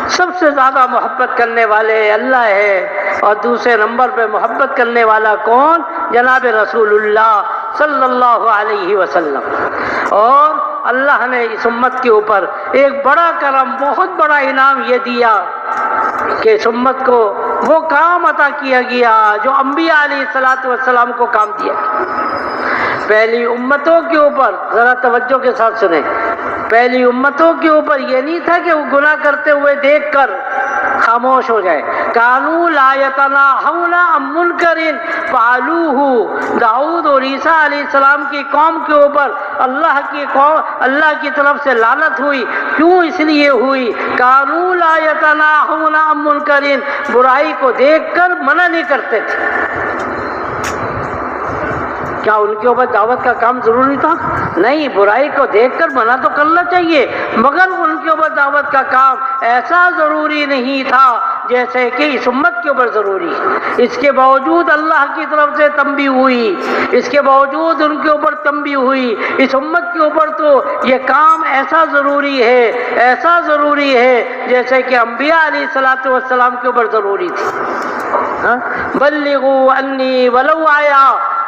سب سے زیادہ محبت کرنے والے اللہ ہے، اور دوسرے نمبر پہ محبت کرنے والا کون؟ جناب رسول اللہ صلی اللہ علیہ وسلم. اور اللہ نے اس امت کے اوپر ایک بڑا کرم، بہت بڑا انعام یہ دیا کہ اس امت کو وہ کام عطا کیا گیا جو انبیاء علیہ السلام کو کام دیا. پہلی امتوں کے اوپر، ذرا توجہ کے ساتھ سنیں، پہلی امتوں کے اوپر یہ نہیں تھا کہ وہ گناہ کرتے ہوئے دیکھ کر خاموش ہو جائے. کانوا لا یتناہون عن منکر فعلوہ. داؤد اور عیسیٰ علیہ السلام کی قوم کے اوپر اللہ کی طرف سے لعنت ہوئی. کیوں؟ اس لیے ہوئی کانوا لا یتناہون عن منکر، برائی کو دیکھ کر منع نہیں کرتے تھے. کیا ان کے اوپر دعوت کا کام ضروری تھا؟ نہیں، برائی کو دیکھ کر منع تو کرنا چاہیے، مگر ان کے اوپر دعوت کا کام ایسا ضروری نہیں تھا جیسے کہ اس امت کے اوپر ضروری ہے. اس کے باوجود اللہ کی طرف سے تنبیہ ہوئی، اس کے باوجود ان کے اوپر تنبیہ ہوئی. اس امت کے اوپر تو یہ کام ایسا ضروری ہے جیسے کہ انبیاء علیہ السلام کے اوپر ضروری تھی. بلغوا انی ولو آیا،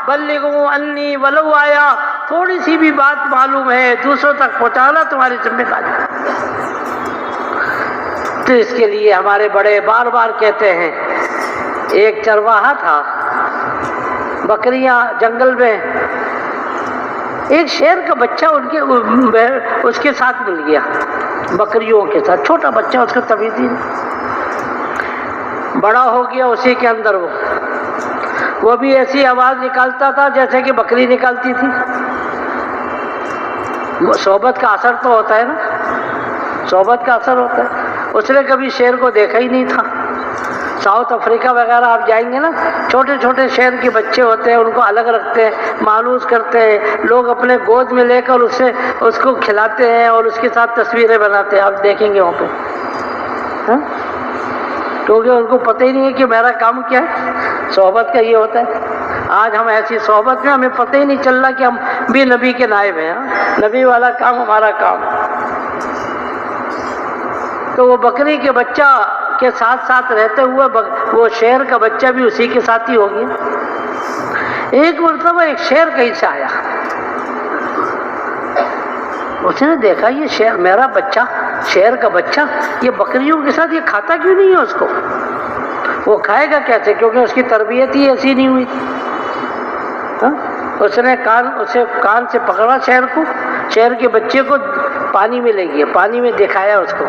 بلغوا انی ولو آیا. تھوڑی سی بھی بات معلوم ہے دوسروں تک پہنچانا تمہاری ذمہ داری. تو اس کے لیے ہمارے بڑے بار بار کہتے ہیں. ایک چرواہا تھا، بکریاں جنگل میں، ایک شیر کا بچہ اس کے ساتھ مل گیا. بکریوں کے ساتھ. چھوٹا بچہ اس کو تمیز ہی نہیں. بڑا ہو گیا اسی کے اندر وہ بھی ایسی آواز نکالتا تھا جیسے کہ بکری نکالتی تھی. صحبت کا اثر تو ہوتا ہے نا, صحبت کا اثر ہوتا ہے. اس نے کبھی شیر کو دیکھا ہی نہیں تھا. ساؤتھ افریقہ وغیرہ آپ جائیں گے نا, چھوٹے چھوٹے شیر کے بچے ہوتے ہیں, ان کو الگ رکھتے ہیں, مانوس کرتے ہیں لوگ, اپنے گود میں لے کر اس کو کھلاتے ہیں اور اس کے ساتھ تصویریں بناتے ہیں. آپ دیکھیں گے وہاں پہ, کیونکہ ان کو پتہ ہی نہیں ہے کہ میرا کام کیا ہے. صحبت کا یہ ہوتا ہے. آج ہم ایسی صحبت میں ہمیں پتہ ہی نہیں چل رہا کہ ہم بھی نبی کے نائب ہیں. نبی والا کام ہمارا کام. تو وہ بکری کے بچہ کے ساتھ ساتھ رہتے ہوئے وہ شیر کا بچہ بھی اسی کے ساتھ ہی ہو گیا. ایک مرتبہ ایک شیر کہیں سے آیا, اس نے دیکھا یہ شیر, میرا بچہ, شیر کا بچہ یہ بکریوں کے ساتھ یہ کھاتا کیوں نہیں ہے اس کو؟ وہ کھائے گا کیسے, کیونکہ اس کی تربیت ہی ایسی نہیں ہوئی. اس نے اسے کان سے پکڑا شیر کو, شیر کے بچے کو پانی میں لے گیا, پانی میں دکھایا اس کو,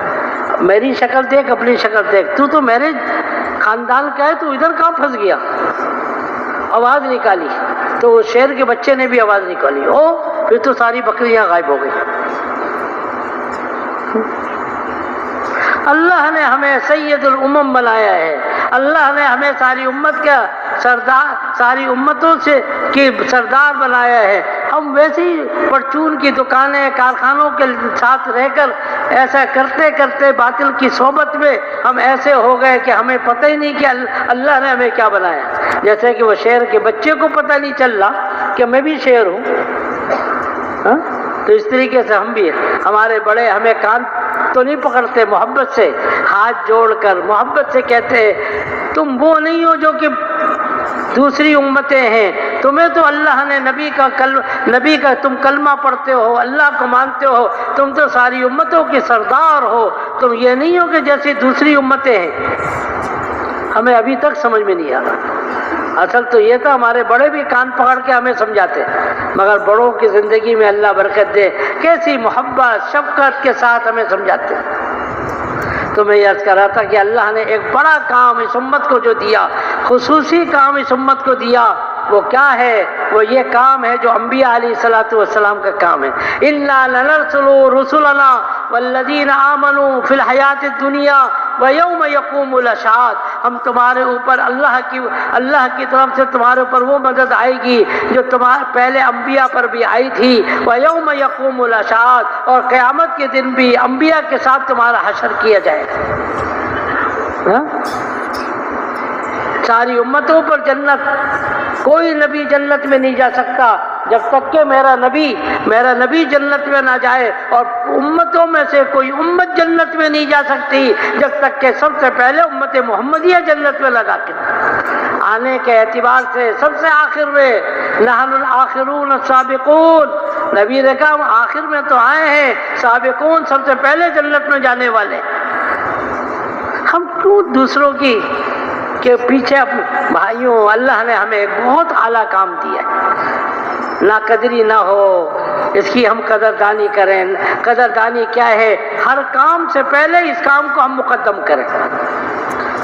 میری شکل دیکھ, اپنی شکل دیکھ, تو میرے خاندان کا ہے, تو ادھر کہاں پھنس گیا؟ آواز نکالی تو وہ شیر کے بچے نے بھی آواز نکالی. پھر تو ساری بکریاں غائب ہو گئی. اللہ نے ہمیں سید الامم بنایا ہے. اللہ نے ہمیں ساری امت کا سردار, ساری امتوں سے کی سردار بنایا ہے. ہم ویسی پرچون کی دکانیں, کارخانوں کے ساتھ رہ کر ایسا کرتے کرتے باطل کی صحبت میں ہم ایسے ہو گئے کہ ہمیں پتہ ہی نہیں کہ اللہ نے ہمیں کیا بنایا. جیسے کہ وہ شیر کے بچے کو پتہ نہیں چل رہا کہ میں بھی شیر ہوں. تو اس طریقے سے ہم بھی, ہمارے بڑے ہمیں کان تو نہیں پکڑتے, محبت سے ہاتھ جوڑ کر محبت سے کہتے ہیں تم وہ نہیں ہو جو کہ دوسری امتیں ہیں, تمہیں تو اللہ نے نبی کا تم کلمہ پڑھتے ہو, اللہ کو مانتے ہو, تم تو ساری امتوں کے سردار ہو, تم یہ نہیں ہو کہ جیسی دوسری امتیں ہیں. ہمیں ابھی تک سمجھ میں نہیں آتا. اصل تو یہ تھا ہمارے بڑے بھی کان پکڑ کے ہمیں سمجھاتے, مگر بڑوں کی زندگی میں اللہ برکت دے, کیسی محبت شفقت کے ساتھ ہمیں سمجھاتے. تو میں یہ عرض کر رہا تھا کہ اللہ نے ایک بڑا کام اس امت کو جو دیا, خصوصی کام اس امت کو دیا, وہ کیا ہے؟ وہ یہ کام ہے جو انبیاء علیہ الصلوۃ والسلام کا کام ہے. اِنَّا لَنَرْسُلُ رُسُلَنَا وَالَّذِينَ آمَنُوا فِي الْحَيَاةِ الدُّنْيَا وَيَوْمَ يَقُومُ الْأَشْهَادُ. ہم تمہارے اوپر اللہ کی طرف سے تمہارے اوپر وہ مدد آئے گی جو تمہارے پہلے انبیاء پر بھی آئی تھی. وَيَوْمَ يَقُومُ الْأَشْهَادُ, اور قیامت کے دن بھی انبیاء کے ساتھ تمہارا حشر کیا جائے گا. ساری امتوں پر جنت, کوئی نبی جنت میں نہیں جا سکتا جب تک کہ میرا نبی جنت میں نہ جائے, اور امتوں میں سے کوئی امت جنت میں نہیں جا سکتی جب تک کہ سب سے پہلے امت محمدیہ جنت میں نہ داخل. آنے کے اعتبار سے سب سے آخر میں نحن الآخرون السابقون, نبی نے کہا ہم آخر میں تو آئے ہیں, سابقون سب سے پہلے جنت میں جانے والے. ہم کیوں دوسروں کے پیچھے اپنے بھائیوں, اللہ نے ہمیں ایک بہت اعلیٰ کام دیا ہے. نا قدری نہ ہو, اس کی ہم قدردانی کریں. قدردانی کیا ہے؟ ہر کام سے پہلے اس کام کو ہم مقدم کریں.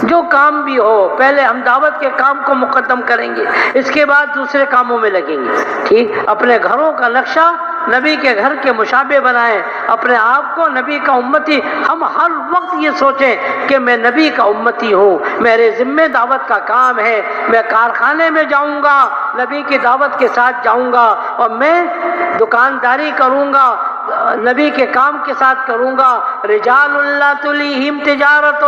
جو کام بھی ہو پہلے ہم دعوت کے کام کو مقدم کریں گے, اس کے بعد دوسرے کاموں میں لگیں گے. ٹھیک, اپنے گھروں کا نقشہ نبی کے گھر کے مشابہ بنائیں, اپنے آپ کو نبی کا امتی. ہم ہر وقت یہ سوچیں کہ میں نبی کا امتی ہوں, میرے ذمہ دعوت کا کام ہے, میں کارخانے میں جاؤں گا نبی کی دعوت کے ساتھ جاؤں گا, اور میں دکانداری کروں گا نبی کے کام کے ساتھ کروں گا. رجال لا تلہم تجارۃ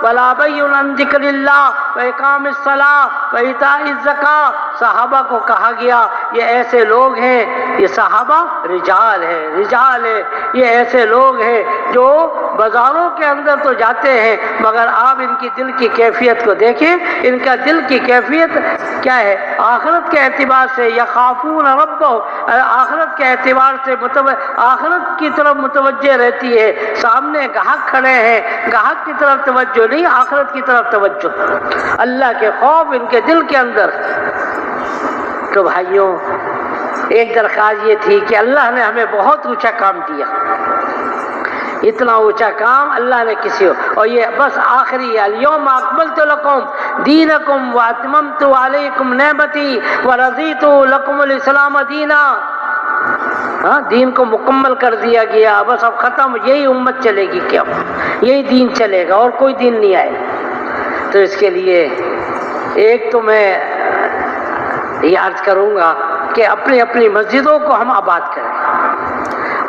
ولا بیع عن ذکر اللہ واقام الصلاۃ وایتاء الزکاۃ. صحابہ کو کہا گیا یہ ایسے لوگ ہیں, یہ صحابہ رجال ہے, یہ ایسے لوگ ہیں جو بازاروں کے اندر تو جاتے ہیں, مگر آپ ان کی دل کی کیفیت کو دیکھیں. ان کا دل کی کیفیت کیا ہے؟ آخرت کے اعتبار سے یخافون ربہ, آخرت کے اعتبار سے آخرت کی طرف متوجہ رہتی ہے. سامنے گاہک کھڑے ہیں, گاہک کی طرف توجہ نہیں, آخرت کی طرف توجہ, اللہ کے خوف ان کے دل کے اندر. تو بھائیوں, ایک درخواست یہ تھی کہ اللہ نے ہمیں بہت اونچا کام دیا. اتنا اونچا کام اللہ نے کسی اور یہ بس آخری الیوم اکملت لکم دینکم واتممت علیکم نعمتی ورضیت لکم الاسلام دینا. ہاں دین کو مکمل کر دیا گیا، بس اب ختم، یہی امت چلے گی، کیا یہی دین چلے گا اور کوئی دین نہیں آئے. تو اس کے لیے ایک تو میں یہ عرض کروں گا کہ اپنی اپنی مسجدوں کو ہم آباد کریں،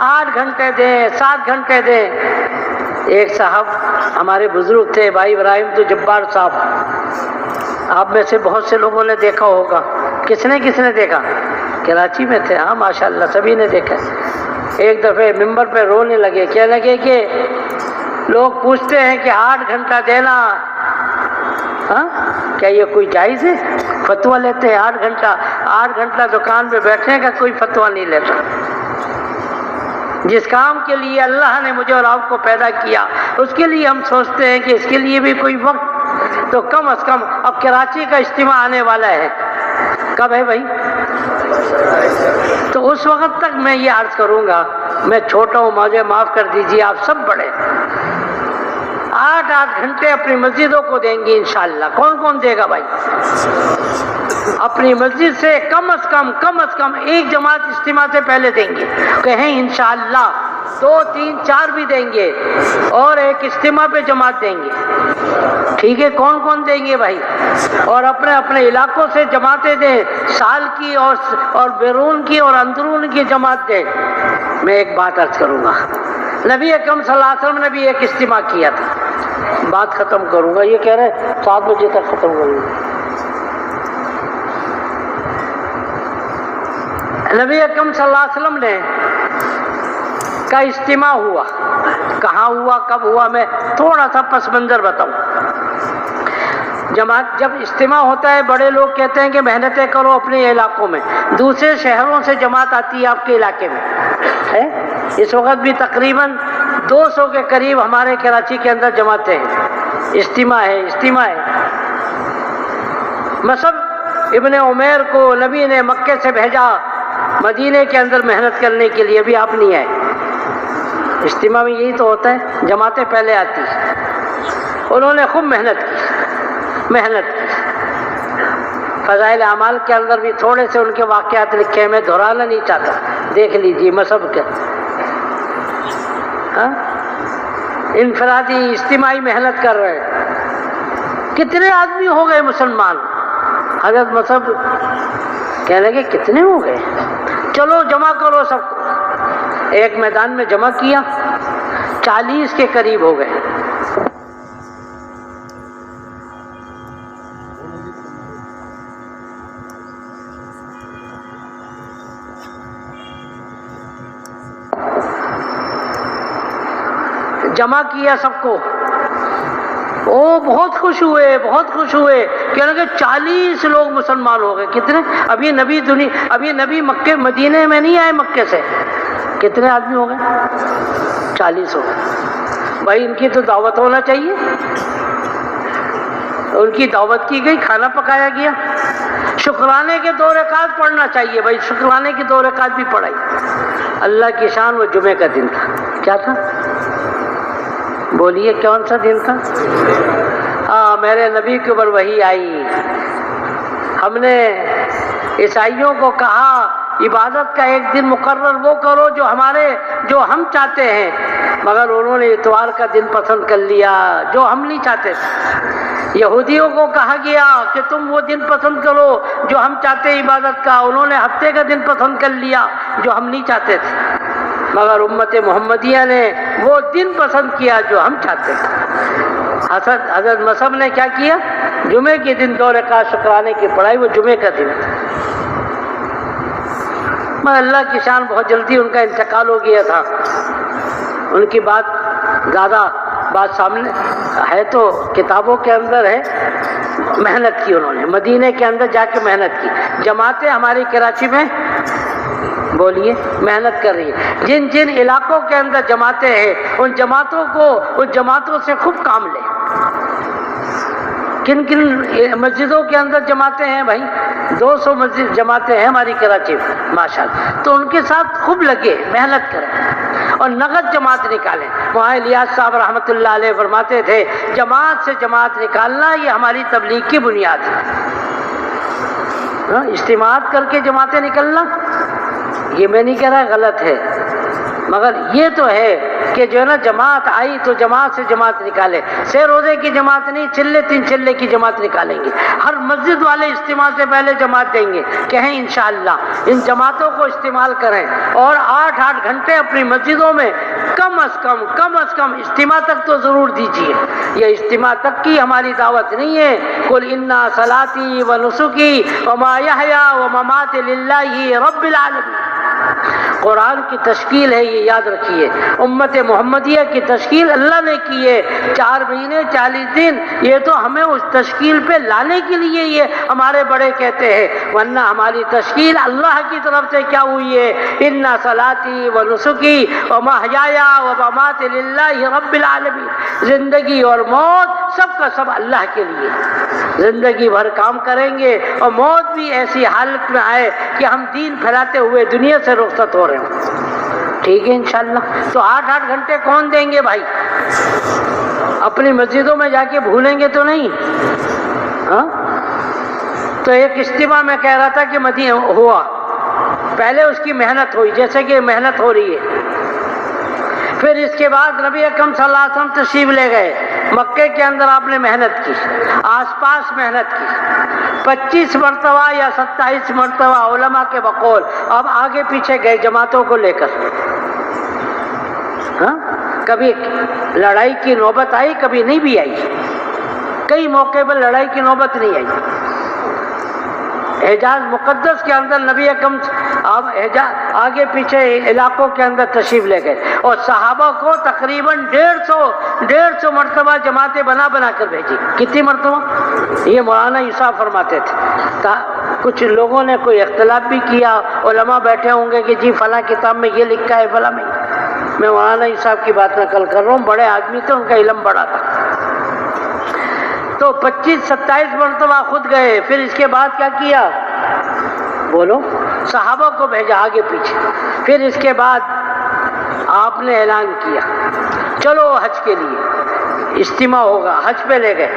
8 گھنٹے دیں، 7 گھنٹے دیں. ایک صاحب ہمارے بزرگ تھے بھائی ابراہیم تو جبار صاحب، آپ میں سے بہت سے لوگوں نے دیکھا ہوگا. کس نے دیکھا؟ کراچی میں تھے. ہاں ماشاءاللہ سبھی نے دیکھا. ایک دفعہ ممبر پہ رونے لگے، کہنے لگے کہ لوگ پوچھتے ہیں کہ 8 گھنٹہ دینا، ہاں کیا یہ کوئی جائز ہے؟ فتویٰ لیتے ہیں 8 گھنٹہ دکان پہ بیٹھنے کا کوئی فتویٰ نہیں لیتا. جس کام کے لیے اللہ نے مجھے اور آپ کو پیدا کیا اس کے لیے ہم سوچتے ہیں کہ اس کے لیے بھی کوئی وقت تو کم از کم. اب کراچی کا اجتماع آنے والا ہے، کب ہے بھائی؟ تو اس وقت تک میں یہ عرض کروں گا، میں چھوٹا ہوں مجھے معاف کر دیجیے، آپ سب بڑے. 8 گھنٹے اپنی مسجدوں کو دیں گے انشاءاللہ. کون دے گا بھائی؟ اپنی مسجد سے کم از کم ایک جماعت اجتماع سے پہلے دیں گے، کہیں انشاءاللہ 2 3 4 بھی دیں گے اور ایک اجتماع پہ جماعت دیں گے. ٹھیک ہے، کون دیں گے بھائی؟ اور اپنے علاقوں سے جماعتیں دیں، سال کی اور بیرون کی اور اندرون کی جماعت دیں. میں ایک بات عرض کروں گا، نبی اکرم صلی اللہ علیہ وسلم نے بھی ایک اجتماع کیا تھا. بات ختم کروں گا، یہ کہہ رہے 7 بجے تک ختم کروں گا. نبی اکرم صلی اللہ علیہ وسلم نے کا اجتماع ہوا، کہاں ہوا، کب ہوا، میں تھوڑا سا پس منظر بتاؤں. جماعت جب اجتماع ہوتا ہے، بڑے لوگ کہتے ہیں کہ محنتیں کرو اپنے علاقوں میں، دوسرے شہروں سے جماعت آتی ہے آپ کے علاقے میں ہے. اس وقت بھی تقریباً 200 کے قریب ہمارے کراچی کے اندر جماعتیں ہیں. اجتماع ہے. مصعب ابن عمیر کو نبی نے مکے سے بھیجا مدینے کے اندر محنت کرنے کے لیے، ابھی آپ نہیں آئے. اجتماع میں یہی تو ہوتا ہے، جماعتیں پہلے آتی ہیں. انہوں نے خوب محنت کی. فضائل اعمال کے اندر بھی تھوڑے سے ان کے واقعات لکھے ہیں، میں دہرانا نہیں چاہتا، دیکھ لیجیے. مصعب کے انفرادی اجتماعی محنت کر رہے ہیں. کتنے آدمی ہو گئے مسلمان؟ حضرت مصعب کہنے لگے کتنے ہو گئے، چلو جمع کرو سب کو. ایک میدان میں جمع کیا، 40 کے قریب ہو گئے. جمع کیا سب کو، وہ بہت خوش ہوئے کہنے لگے 40 لوگ مسلمان ہو گئے. کتنے؟ ابھی نبی مکے مدینے میں نہیں آئے. مکے سے کتنے آدمی ہو گئے؟ 40 ہو گئے. بھائی ان کی تو دعوت ہونا چاہیے. ان کی دعوت کی گئی، کھانا پکایا گیا. شکرانے کے 2 رکعت پڑھنا چاہیے بھائی، شکرانے کی 2 رکعت بھی پڑھائی. اللہ کی شان. وہ جمعے کا دن تھا. کیا تھا؟ بولیے کون سا دن تھا؟ میرے نبی کے اوپر وحی آئی. ہم نے عیسائیوں کو کہا عبادت کا ایک دن مقرر وہ کرو جو ہم چاہتے ہیں، مگر انہوں نے اتوار کا دن پسند کر لیا جو ہم نہیں چاہتے تھے. یہودیوں کو کہا گیا کہ تم وہ دن پسند کرو جو ہم چاہتے ہیں عبادت کا، انہوں نے ہفتے کا دن پسند کر لیا جو ہم نہیں چاہتے تھے. مگر امت محمدیہ نے وہ دن پسند کیا جو ہم چاہتے ہیں. حضرت مصعب نے کیا کیا؟ جمعے کے دن 2 رکعت شکرانے کی پڑھائی. وہ جمعے کا دن تھا. میں اللہ کی شان بہت جلدی ان کا انتقال ہو گیا تھا. ان کی زیادہ بات سامنے ہے تو کتابوں کے اندر ہے. محنت کی انہوں نے، مدینے کے اندر جا کے محنت کی. جماعتیں ہماری کراچی میں بولیے محنت کر رہی ہے. جن علاقوں کے اندر جماعتیں ہیں ان جماعتوں سے خوب کام لیں. کن کن مسجدوں کے اندر جماعتیں ہیں بھائی؟ 200 مسجد جماعتیں ہیں ہماری کراچی میں ماشاءاللہ. تو ان کے ساتھ خوب لگے، محنت کریں اور نقد جماعت نکالیں. وہاں الیاس صاحب رحمۃ اللہ علیہ فرماتے تھے جماعت سے جماعت نکالنا یہ ہماری تبلیغ کی بنیاد ہے. اجتماعات کر کے جماعتیں نکلنا یہ میں نہیں کہہ رہا غلط ہے، مگر یہ تو ہے کہ جو ہے نا جماعت آئی تو جماعت سے جماعت نکالے. 6 روزے کی جماعت نہیں، چلے 3 چلے کی جماعت نکالیں گے. ہر مسجد والے اجتماع سے پہلے جماعت دیں گے. کہیں انشاءاللہ ان جماعتوں کو استعمال کریں اور 8-8 گھنٹے اپنی مسجدوں میں کم از کم اجتماع تک تو ضرور دیجیے. یہ اجتماع تک کی ہماری دعوت نہیں ہے. قل انا صلاتی و نسکی و محیایا و مماتی للہ رب العالمین. قرآن کی تشکیل ہے، یہ یاد رکھیے. امت محمدیہ کی تشکیل اللہ نے کی ہے. 4 مہینے 40 دن، یہ تو ہمیں اس تشکیل پہ لانے کے لیے یہ ہمارے بڑے کہتے ہیں، ورنہ ہماری تشکیل اللہ کی طرف سے کیا ہوئی ہے؟ انا صلاتی و نسکی و محیایا و مماتی للہ رب العالمین. زندگی اور موت سب کا سب اللہ کے لیے. زندگی بھر کام کریں گے اور موت بھی ایسی حالت میں آئے کہ ہم دین پھیلاتے ہوئے دنیا سے رخصت ہو رہے ہوں. ٹھیک ہے انشاءاللہ. تو 8-8 گھنٹے کون دیں گے بھائی؟ اپنی مسجدوں میں جا کے بھولیں گے تو نہیں. ہاں تو ایک اجتماع میں کہہ رہا تھا کہ مدینہ ہوا، پہلے اس کی محنت ہوئی جیسے کہ محنت ہو رہی ہے. پھر اس کے بعد نبی اکرم صلی اللہ علیہ وسلم تشریف لے گئے. مکے کے اندر آپ نے محنت کی، آس پاس محنت کی. 25 مرتبہ یا 27 مرتبہ علماء کے بقول اب آگے پیچھے گئے جماعتوں کو لے کر. ہاں کبھی لڑائی کی نوبت آئی، کبھی نہیں بھی آئی. کئی موقع پر لڑائی کی نوبت نہیں آئی. حجاز مقدس کے اندر نبی اکرم آگے پیچھے علاقوں کے اندر تشریف لے گئے اور صحابہ کو تقریباً 150 مرتبہ جماعتیں بنا کر بھیجی. کتنی مرتبہ؟ یہ مولانا یوسف فرماتے تھے. کچھ لوگوں نے کوئی اختلاف بھی کیا، علماء بیٹھے ہوں گے کہ جی فلاں کتاب میں یہ لکھا ہے فلاں میں. میں مولانا یوسف کی بات نقل کر رہا ہوں، بڑے آدمی تھے، ان کا علم بڑا تھا. تو 25-27 مرتبہ خود گئے. پھر اس کے بعد کیا کیا؟ بولو. صحابہ کو بھیجا آگے پیچھے. پھر اس کے بعد آپ نے اعلان کیا چلو حج کے لیے اجتماع ہوگا. حج پہ لے گئے.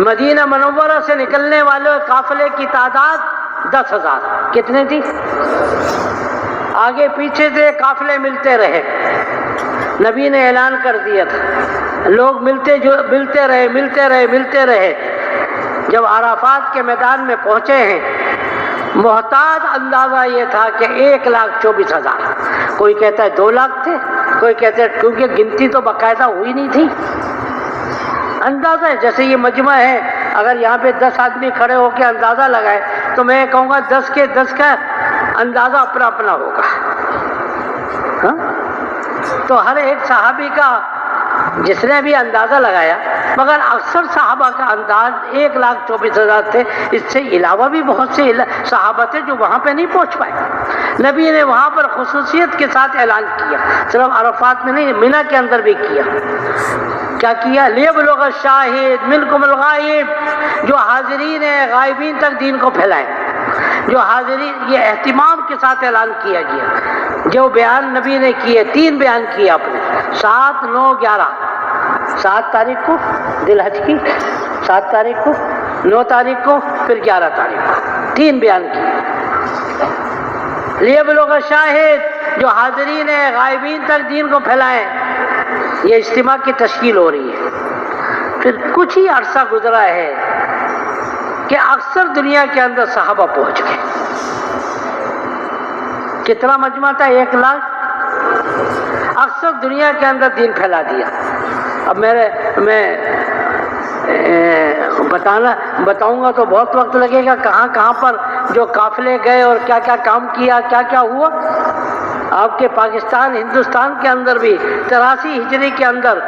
مدینہ منورہ سے نکلنے والے قافلے کی تعداد 10,000. کتنے تھی؟ آگے پیچھے سے قافلے ملتے رہے. نبی نے اعلان کر دیا تھا، لوگ ملتے رہے. جب عرفات کے میدان میں پہنچے ہیں، محتاط اندازہ یہ تھا کہ 1,24,000. کوئی کہتا ہے 2 لاکھ تھے، کوئی کہتا ہے، کیونکہ گنتی تو باقاعدہ ہوئی نہیں تھی. اندازہ ہے جیسے یہ مجمع ہے، اگر یہاں پہ 10 آدمی کھڑے ہو کے اندازہ لگائے تو میں کہوں گا 10 کے 10 کا اندازہ اپنا ہوگا. ہاں تو ہر ایک صحابی کا جس نے بھی اندازہ لگایا، مگر اکثر صحابہ کا انداز 1,24,000 تھے. اس سے علاوہ بھی بہت سے صحابہ تھے جو وہاں پہ نہیں پہنچ پائے. نبی نے وہاں پر خصوصیت کے ساتھ اعلان کیا، صرف عرفات میں نہیں، منی کے اندر بھی کیا. کیا کیا؟ لیبلغ الشاہد منکم الغائب. جو حاضرین ہیں غائبین تک دین کو پھیلائیں. جو حاضرین، یہ اہتمام کے ساتھ اعلان کیا گیا. جو بیان نبی نے کیے، 3 بیان کیے آپ نے، 7، 9، 11. 7 تاریخ کو ذی الحج کی، 7 تاریخ کو، 9 تاریخ کو، پھر 11 تاریخ کو 3 بیان کیے. لیبلغ الشاہد، جو حاضرین ہیں غائبین تک دین کو پھیلائیں. یہ اجتماع کی تشکیل ہو رہی ہے. پھر کچھ ہی عرصہ گزرا ہے کہ اکثر دنیا کے اندر صحابہ پہنچ گئے. کتنا مجمع تھا؟ 1 لاکھ. اکثر دنیا کے اندر دین پھیلا دیا. اب میں بتاؤں گا تو بہت وقت لگے گا کہاں پر جو قافلے گئے اور کیا کیا کام کیا، کیا کیا ہوا. آپ کے پاکستان ہندوستان کے اندر بھی 83 ہجری کے اندر،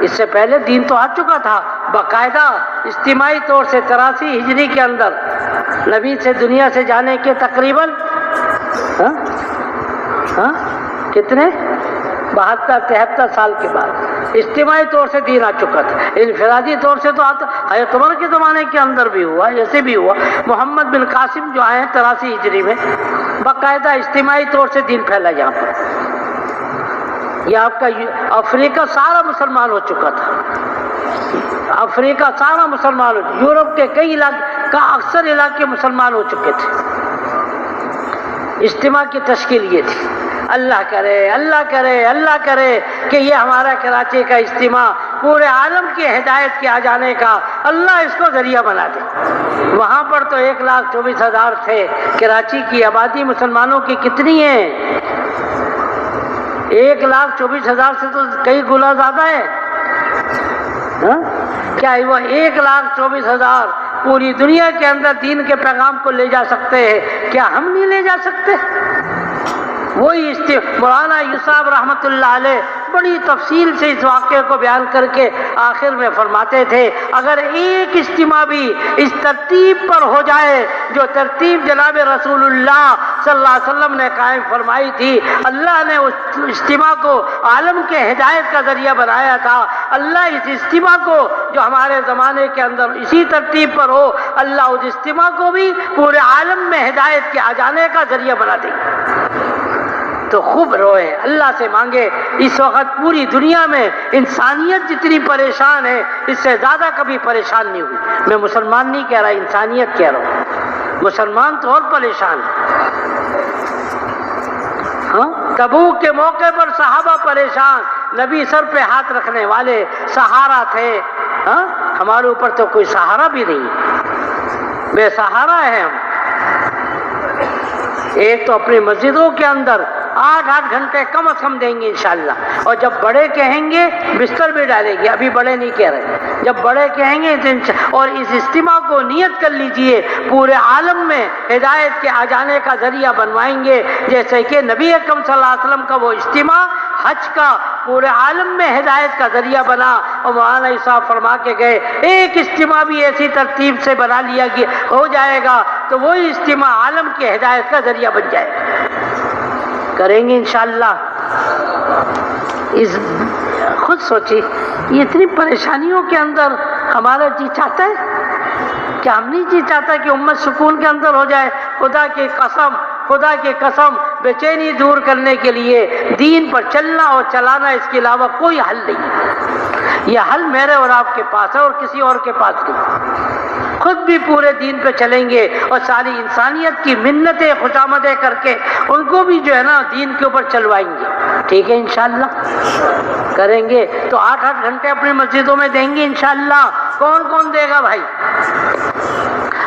اس سے پہلے دین تو آ چکا تھا باقاعدہ اجتماعی طور سے. 83 ہجری کے اندر نبی سے دنیا سے جانے کے تقریباً کتنے 72-73 سال کے بعد اجتماعی طور سے دین آ چکا تھا. انفرادی طور سے تو حضرت عمر کے زمانے کے اندر بھی ہوا، ایسے بھی ہوا۔ محمد بن قاسم جو آئے ہیں 83 ہجری میں، باقاعدہ اجتماعی طور سے دین پھیلا یہاں پر۔ یہ آپ کا افریقہ سارا مسلمان ہو چکا تھا، افریقہ سارا مسلمان ہو چکا، یورپ کے کئی علاقے کا اکثر علاقے مسلمان ہو چکے تھے۔ اجتماع کی تشکیل یہ تھی۔ اللہ کرے اللہ کرے اللہ کرے کہ یہ ہمارا کراچی کا اجتماع پورے عالم کی ہدایت کے آ جانے کا اللہ اس کو ذریعہ بنا دے۔ وہاں پر تو 1,24,000 تھے، کراچی کی آبادی مسلمانوں کی کتنی ہے؟ 1,24,000 سے تو کئی گنا زیادہ ہے۔ کیا وہ 1,24,000 پوری دنیا کے اندر دین کے پیغام کو لے جا سکتے ہیں؟ کیا ہم نہیں لے جا سکتے؟ وہی مولانا یوسف رحمۃ اللہ علیہ بڑی تفصیل سے اس واقعے کو بیان کر کے آخر میں فرماتے تھے، اگر ایک اجتماع بھی اس ترتیب پر ہو جائے جو ترتیب جناب رسول اللہ صلی اللہ علیہ وسلم نے قائم فرمائی تھی، اللہ نے اس اجتماع کو عالم کے ہدایت کا ذریعہ بنایا تھا، اللہ اس اجتماع کو جو ہمارے زمانے کے اندر اسی ترتیب پر ہو، اللہ اس اجتماع کو بھی پورے عالم میں ہدایت کے آ جانے کا ذریعہ بنا دے گا۔ تو خوب روئے، اللہ سے مانگے۔ اس وقت پوری دنیا میں انسانیت جتنی پریشان ہے اس سے زیادہ کبھی پریشان نہیں ہوئی۔ میں مسلمان نہیں کہہ رہا، انسانیت کہہ رہا ہوں۔ مسلمان تو اور پریشان ہے۔ تبوک کے موقع پر صحابہ پریشان، نبی سر پہ ہاتھ رکھنے والے سہارا تھے۔ ہمارے اوپر تو کوئی سہارا بھی نہیں، بے سہارا ہے ہم۔ ایک تو اپنی مسجدوں کے اندر 8 گھنٹے کم از کم دیں گے انشاءاللہ، اور جب بڑے کہیں گے بستر بھی ڈالیں گے، ابھی بڑے نہیں کہہ رہے، جب بڑے کہیں گے اور اس اجتماع کو نیت کر لیجئے پورے عالم میں ہدایت کے آ جانے کا ذریعہ بنوائیں گے، جیسے کہ نبی اکرم صلی اللہ علیہ وسلم کا وہ اجتماع حج کا پورے عالم میں ہدایت کا ذریعہ بنا، اور مولانا صاحب فرما کے گئے ایک اجتماع بھی ایسی ترتیب سے بنا لیا گیا ہو جائے گا تو وہی اجتماع عالم کی ہدایت کا ذریعہ بن جائے گا۔ کریں گے انشاءاللہ۔ خود سوچی یہ اتنی پریشانیوں کے اندر ہمارا جی چاہتا ہے؟ کیا ہم نہیں جی چاہتا کہ امت سکون کے اندر ہو جائے؟ خدا کی قسم بے چینی دور کرنے کے لیے دین پر چلنا اور چلانا، اس کے علاوہ کوئی حل نہیں ہے۔ یہ حل میرے اور آپ کے پاس ہے اور کسی اور کے پاس نہیں۔ خود بھی پورے دین پہ چلیں گے اور ساری انسانیت کی منتیں خوشامدیں کر کے ان کو بھی جو ہے نا دین کے اوپر چلوائیں گے۔ ٹھیک ہے انشاءاللہ کریں گے تو 8 گھنٹے اپنی مسجدوں میں دیں گے انشاءاللہ۔ کون کون دے گا بھائی؟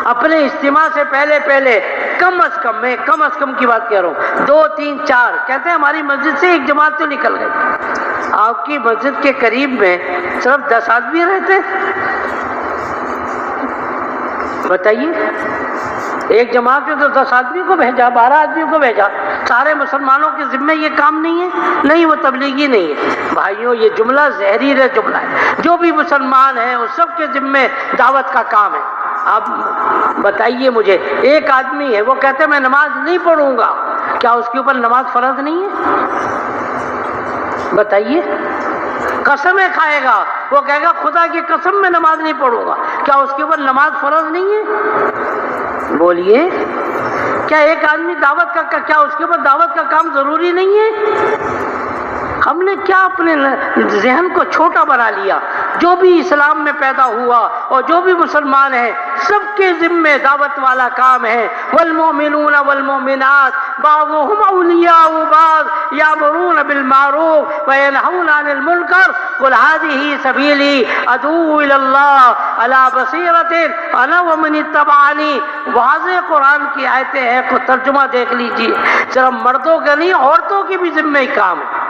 اپنے اجتماع سے پہلے کم از کم، میں کم از کم کی بات کہہ رہا ہوں، 2 3 4 کہتے ہیں ہماری مسجد سے ایک جماعت تو نکل گئی۔ آپ کی مسجد کے قریب میں صرف 10 آدمی رہتے، بتائیے، ایک جماعت میں تو 10 آدمی کو بھیجا، 12 آدمی کو بھیجا، سارے مسلمانوں کے ذمے یہ کام نہیں ہے؟ نہیں، وہ تبلیغی نہیں ہے بھائیوں، یہ جملہ زہریر جملہ ہے۔ جو بھی مسلمان ہیں اس سب کے ذمے دعوت کا کام ہے۔ اب بتائیے مجھے، ایک آدمی ہے وہ کہتے میں نماز نہیں پڑھوں گا، کیا اس کے اوپر نماز فرض نہیں ہے؟ بتائیے، قسمیں کھائے گا، وہ کہے گا خدا کی قسم میں نماز نہیں پڑھوں گا، کیا اس کے اوپر نماز فرض نہیں ہے؟ بولیے، کیا ایک آدمی دعوت کا کیا اس کے اوپر دعوت کا کام ضروری نہیں ہے؟ ہم نے کیا اپنے ذہن کو چھوٹا بنا لیا؟ جو بھی اسلام میں پیدا ہوا اور جو بھی مسلمان ہیں سب کے ذمے دعوت والا کام ہے۔ والمؤمنون والمؤمنات بعضهم اولیاء بعض یامرون بالمعروف وینہون عن المنکر قل هذه سبیلی ادعو الی اللہ علی بصیرۃ انا ومن اتبعنی۔ واضح قرآن کی آیتیں ہیں، کو ترجمہ دیکھ لیجیے، صرف مردوں کا نہیں عورتوں کی بھی ذمہ کام ہے۔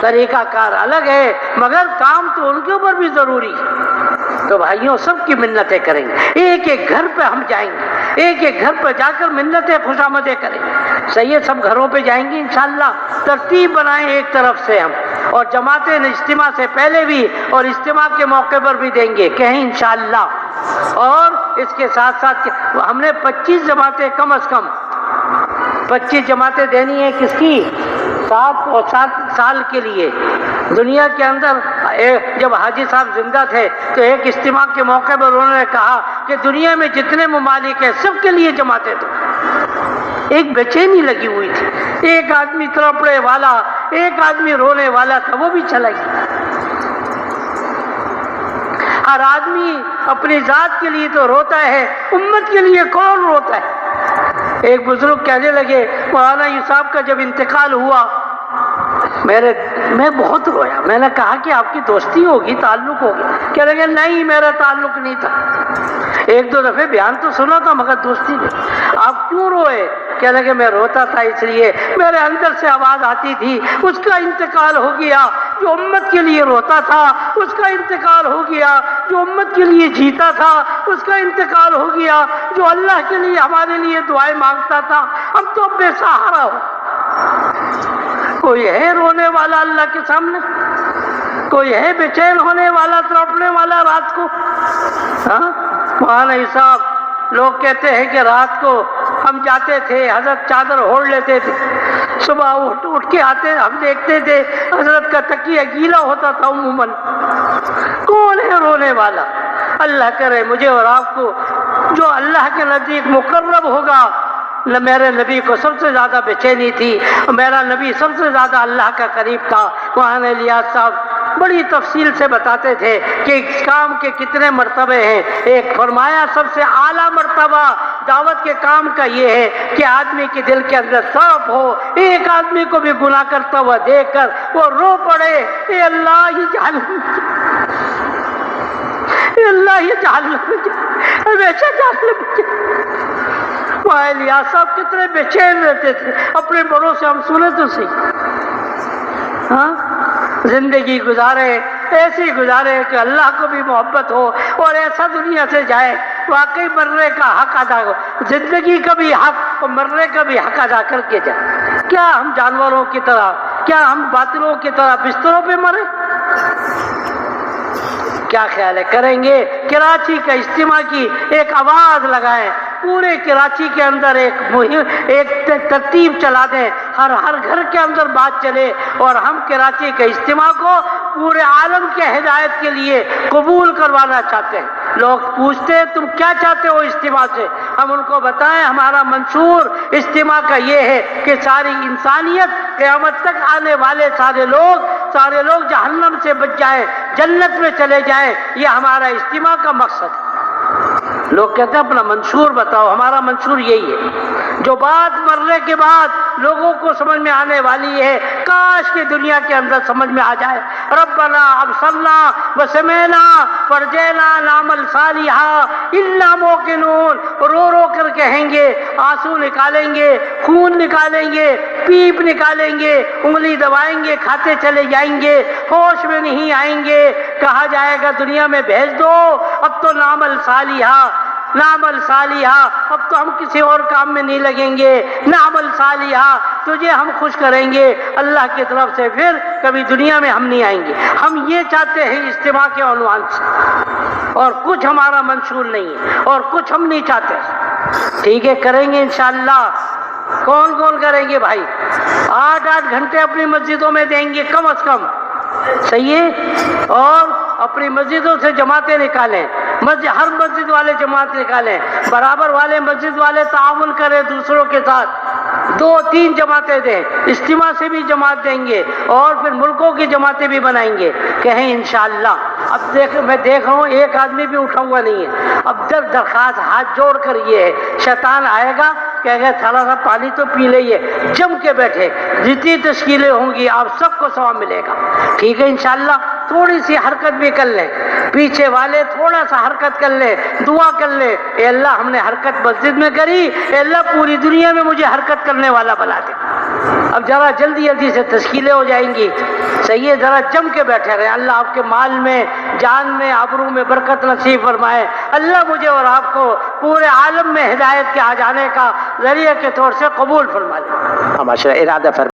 طریقہ کار الگ ہے مگر کام تو ان کے اوپر بھی ضروری ہے۔ تو بھائیوں سب کی منتیں کریں گے، ایک ایک گھر پہ ہم جائیں گے، ایک ایک گھر پہ جا کر منتیں خوشامدیں کریں گے۔ صحیح ہے، سب گھروں پہ جائیں گے انشاءاللہ، ترتیب بنائیں ایک طرف سے ہم، اور جماعتیں اجتماع سے پہلے بھی اور اجتماع کے موقع پر بھی دیں گے، کہیں انشاءاللہ۔ اور اس کے ساتھ ساتھ ہم نے 25 جماعتیں کم از کم 25 جماعتیں دینی ہیں، کس کی؟ 7 اور 7 سال کے لیے دنیا کے اندر جب حاجی صاحب زندہ تھے تو ایک اجتماع کے موقع پر انہوں نے کہا کہ دنیا میں جتنے ممالک ہیں سب کے لیے جماعتیں دو. ایک بے چینی لگی ہوئی تھی، ایک آدمی تڑپنے والا، ایک آدمی رونے والا تھا، وہ بھی چلا گیا. ہر آدمی اپنی ذات کے لیے تو روتا ہے، امت کے لیے کون روتا ہے؟ ایک بزرگ کہنے لگے مولانا یوسف کا جب انتقال ہوا میں بہت رویا. میں نے کہا کہ آپ کی دوستی ہوگی، تعلق ہوگی. کہنے لگے نہیں، میرا تعلق نہیں تھا. ایک دو دفعے بیان تو سنا تھا مگر دوستی نہیں. آپ کیوں روئے؟ کہنے لگے میں روتا تھا اس لیے میرے اندر سے آواز آتی تھی اس کا انتقال ہو گیا جو امت کے لیے روتا تھا، اس کا انتقال ہو گیا جو امت کے لیے جیتا تھا، اس کا انتقال ہو گیا جو اللہ کے لیے ہمارے لیے دعائیں مانگتا تھا. ہم تو بے سہارا ہو. کوئی ہے رونے والا اللہ کے سامنے؟ کوئی ہے بے چین ہونے والا، تڑپنے والا رات کو؟ مولانا صاحب لوگ کہتے ہیں کہ رات کو ہم جاتے تھے، حضرت چادر اوڑھ لیتے تھے، صبح اٹھ کے آتے، ہم دیکھتے تھے حضرت کا تکیہ گیلا ہوتا تھا عموماً. کون ہے رونے والا؟ اللہ کرے مجھے اور آپ کو جو اللہ کے نزدیک مقرب ہوگا. میرے نبی کو سب سے زیادہ بے چینی تھی، میرا نبی سب سے زیادہ اللہ کا قریب تھا. مولانا الیاس صاحب بڑی تفصیل سے بتاتے تھے کہ اس کام کے کتنے مرتبے ہیں. ایک فرمایا سب سے اعلیٰ مرتبہ دعوت کے کام کا یہ ہے کہ آدمی کے دل کے اندر صاف ہو. ایک آدمی کو بھی گناہ کرتا ہوا دیکھ کر وہ رو پڑے، اے اللہ یہ جہنم، اے اللہ یہ جہنم، ہمیشہ جہنم. الیاس صاحب کتنے بے چین رہتے تھے. اپنے بڑوں سے ہم سنے تو صحیح. زندگی گزارے ایسی گزارے کہ اللہ کو بھی محبت ہو اور ایسا دنیا سے جائے واقعی مرنے کا حق ادا ہو. زندگی کا بھی حق اور مرنے کا بھی حق ادا کر کے جائے. کیا ہم جانوروں کی طرح، کیا ہم باطلوں کی طرح بستروں پہ مرے؟ کیا خیال ہے کریں گے؟ کراچی کا اجتماع کی ایک آواز لگائیں، پورے کراچی کے اندر ایک ترتیب چلا دیں، ہر گھر کے اندر بات چلے اور ہم کراچی کے اجتماع کو پورے عالم کے ہدایت کے لیے قبول کروانا چاہتے ہیں. لوگ پوچھتے ہیں تم کیا چاہتے ہو اجتماع سے؟ ہم ان کو بتائیں ہمارا منشور اجتماع کا یہ ہے کہ ساری انسانیت قیامت تک آنے والے سارے لوگ جہنم سے بچ جائیں، جنت میں چلے جائیں. یہ ہمارا اجتماع کا مقصد ہے. لوگ کہتے ہیں اپنا منشور بتاؤ. ہمارا منشور یہی ہے جو بات مرنے کے بعد لوگوں کو سمجھ میں آنے والی ہے، کاش کہ دنیا کے اندر سمجھ میں آ جائے. ربنا ابصرنا وسمعنا فرجعنا نعمل صالحا انا موقنون. رو رو کر کہیں گے، آنسو نکالیں گے، خون نکالیں گے، پیپ نکالیں گے، انگلی دبائیں گے، کھاتے چلے جائیں گے، ہوش میں نہیں آئیں گے. کہا جائے گا دنیا میں بھیج دو، اب تو نعمل صالحا، اب تو ہم کسی اور کام میں نہیں لگیں گے. نعمل صالحا، تجھے ہم خوش کریں گے اللہ کی طرف سے، پھر کبھی دنیا میں ہم نہیں آئیں گے. ہم یہ چاہتے ہیں اجتماع کے عنوان سے، اور کچھ ہمارا منشور نہیں ہے اور کچھ ہم نہیں چاہتے. ٹھیک ہے کریں گے انشاءاللہ. کون کریں گے بھائی؟ 8 گھنٹے اپنی مسجدوں میں دیں گے کم از کم، صحیح ہے؟ اور اپنی مسجدوں سے جماعتیں نکالیں، ہر مسجد والے جماعت نکالیں، برابر والے مسجد والے تعاون کریں دوسروں کے ساتھ. 2-3 جماعتیں دیں، اجتماع سے بھی جماعت دیں گے اور پھر ملکوں کی جماعتیں بھی بنائیں گے. کہیں انشاءاللہ. اب میں دیکھ رہا ہوں ایک آدمی بھی اٹھا ہوا نہیں ہے. اب درخواست ہاتھ جوڑ کر یہ ہے، شیطان آئے گا کہے گا تھوڑا سا پانی تو پی لئیے، جم کے بیٹھے، جتنی تشکیلیں ہوں گی آپ سب کو ثواب ملے گا. ٹھیک ہے انشاءاللہ. تھوڑی سی حرکت بھی کر لیں، پیچھے والے تھوڑا سا حرکت کر لیں، دعا کر لیں، اے اللہ ہم نے حرکت مسجد میں کری، اے اللہ پوری دنیا میں مجھے حرکت کرنے والا بنا دے. اب ذرا جلدی سے تشکیلیں ہو جائیں گی. صحیح ہے، ذرا جم کے بیٹھے رہے. اللہ آپ کے مال میں، جان میں، آبرو میں برکت نصیب فرمائے. اللہ مجھے اور آپ کو پورے عالم میں ہدایت کے آ جانے کا ذریعہ کے طور سے قبول فرما لے. ہمارا ارادہ فرمائے.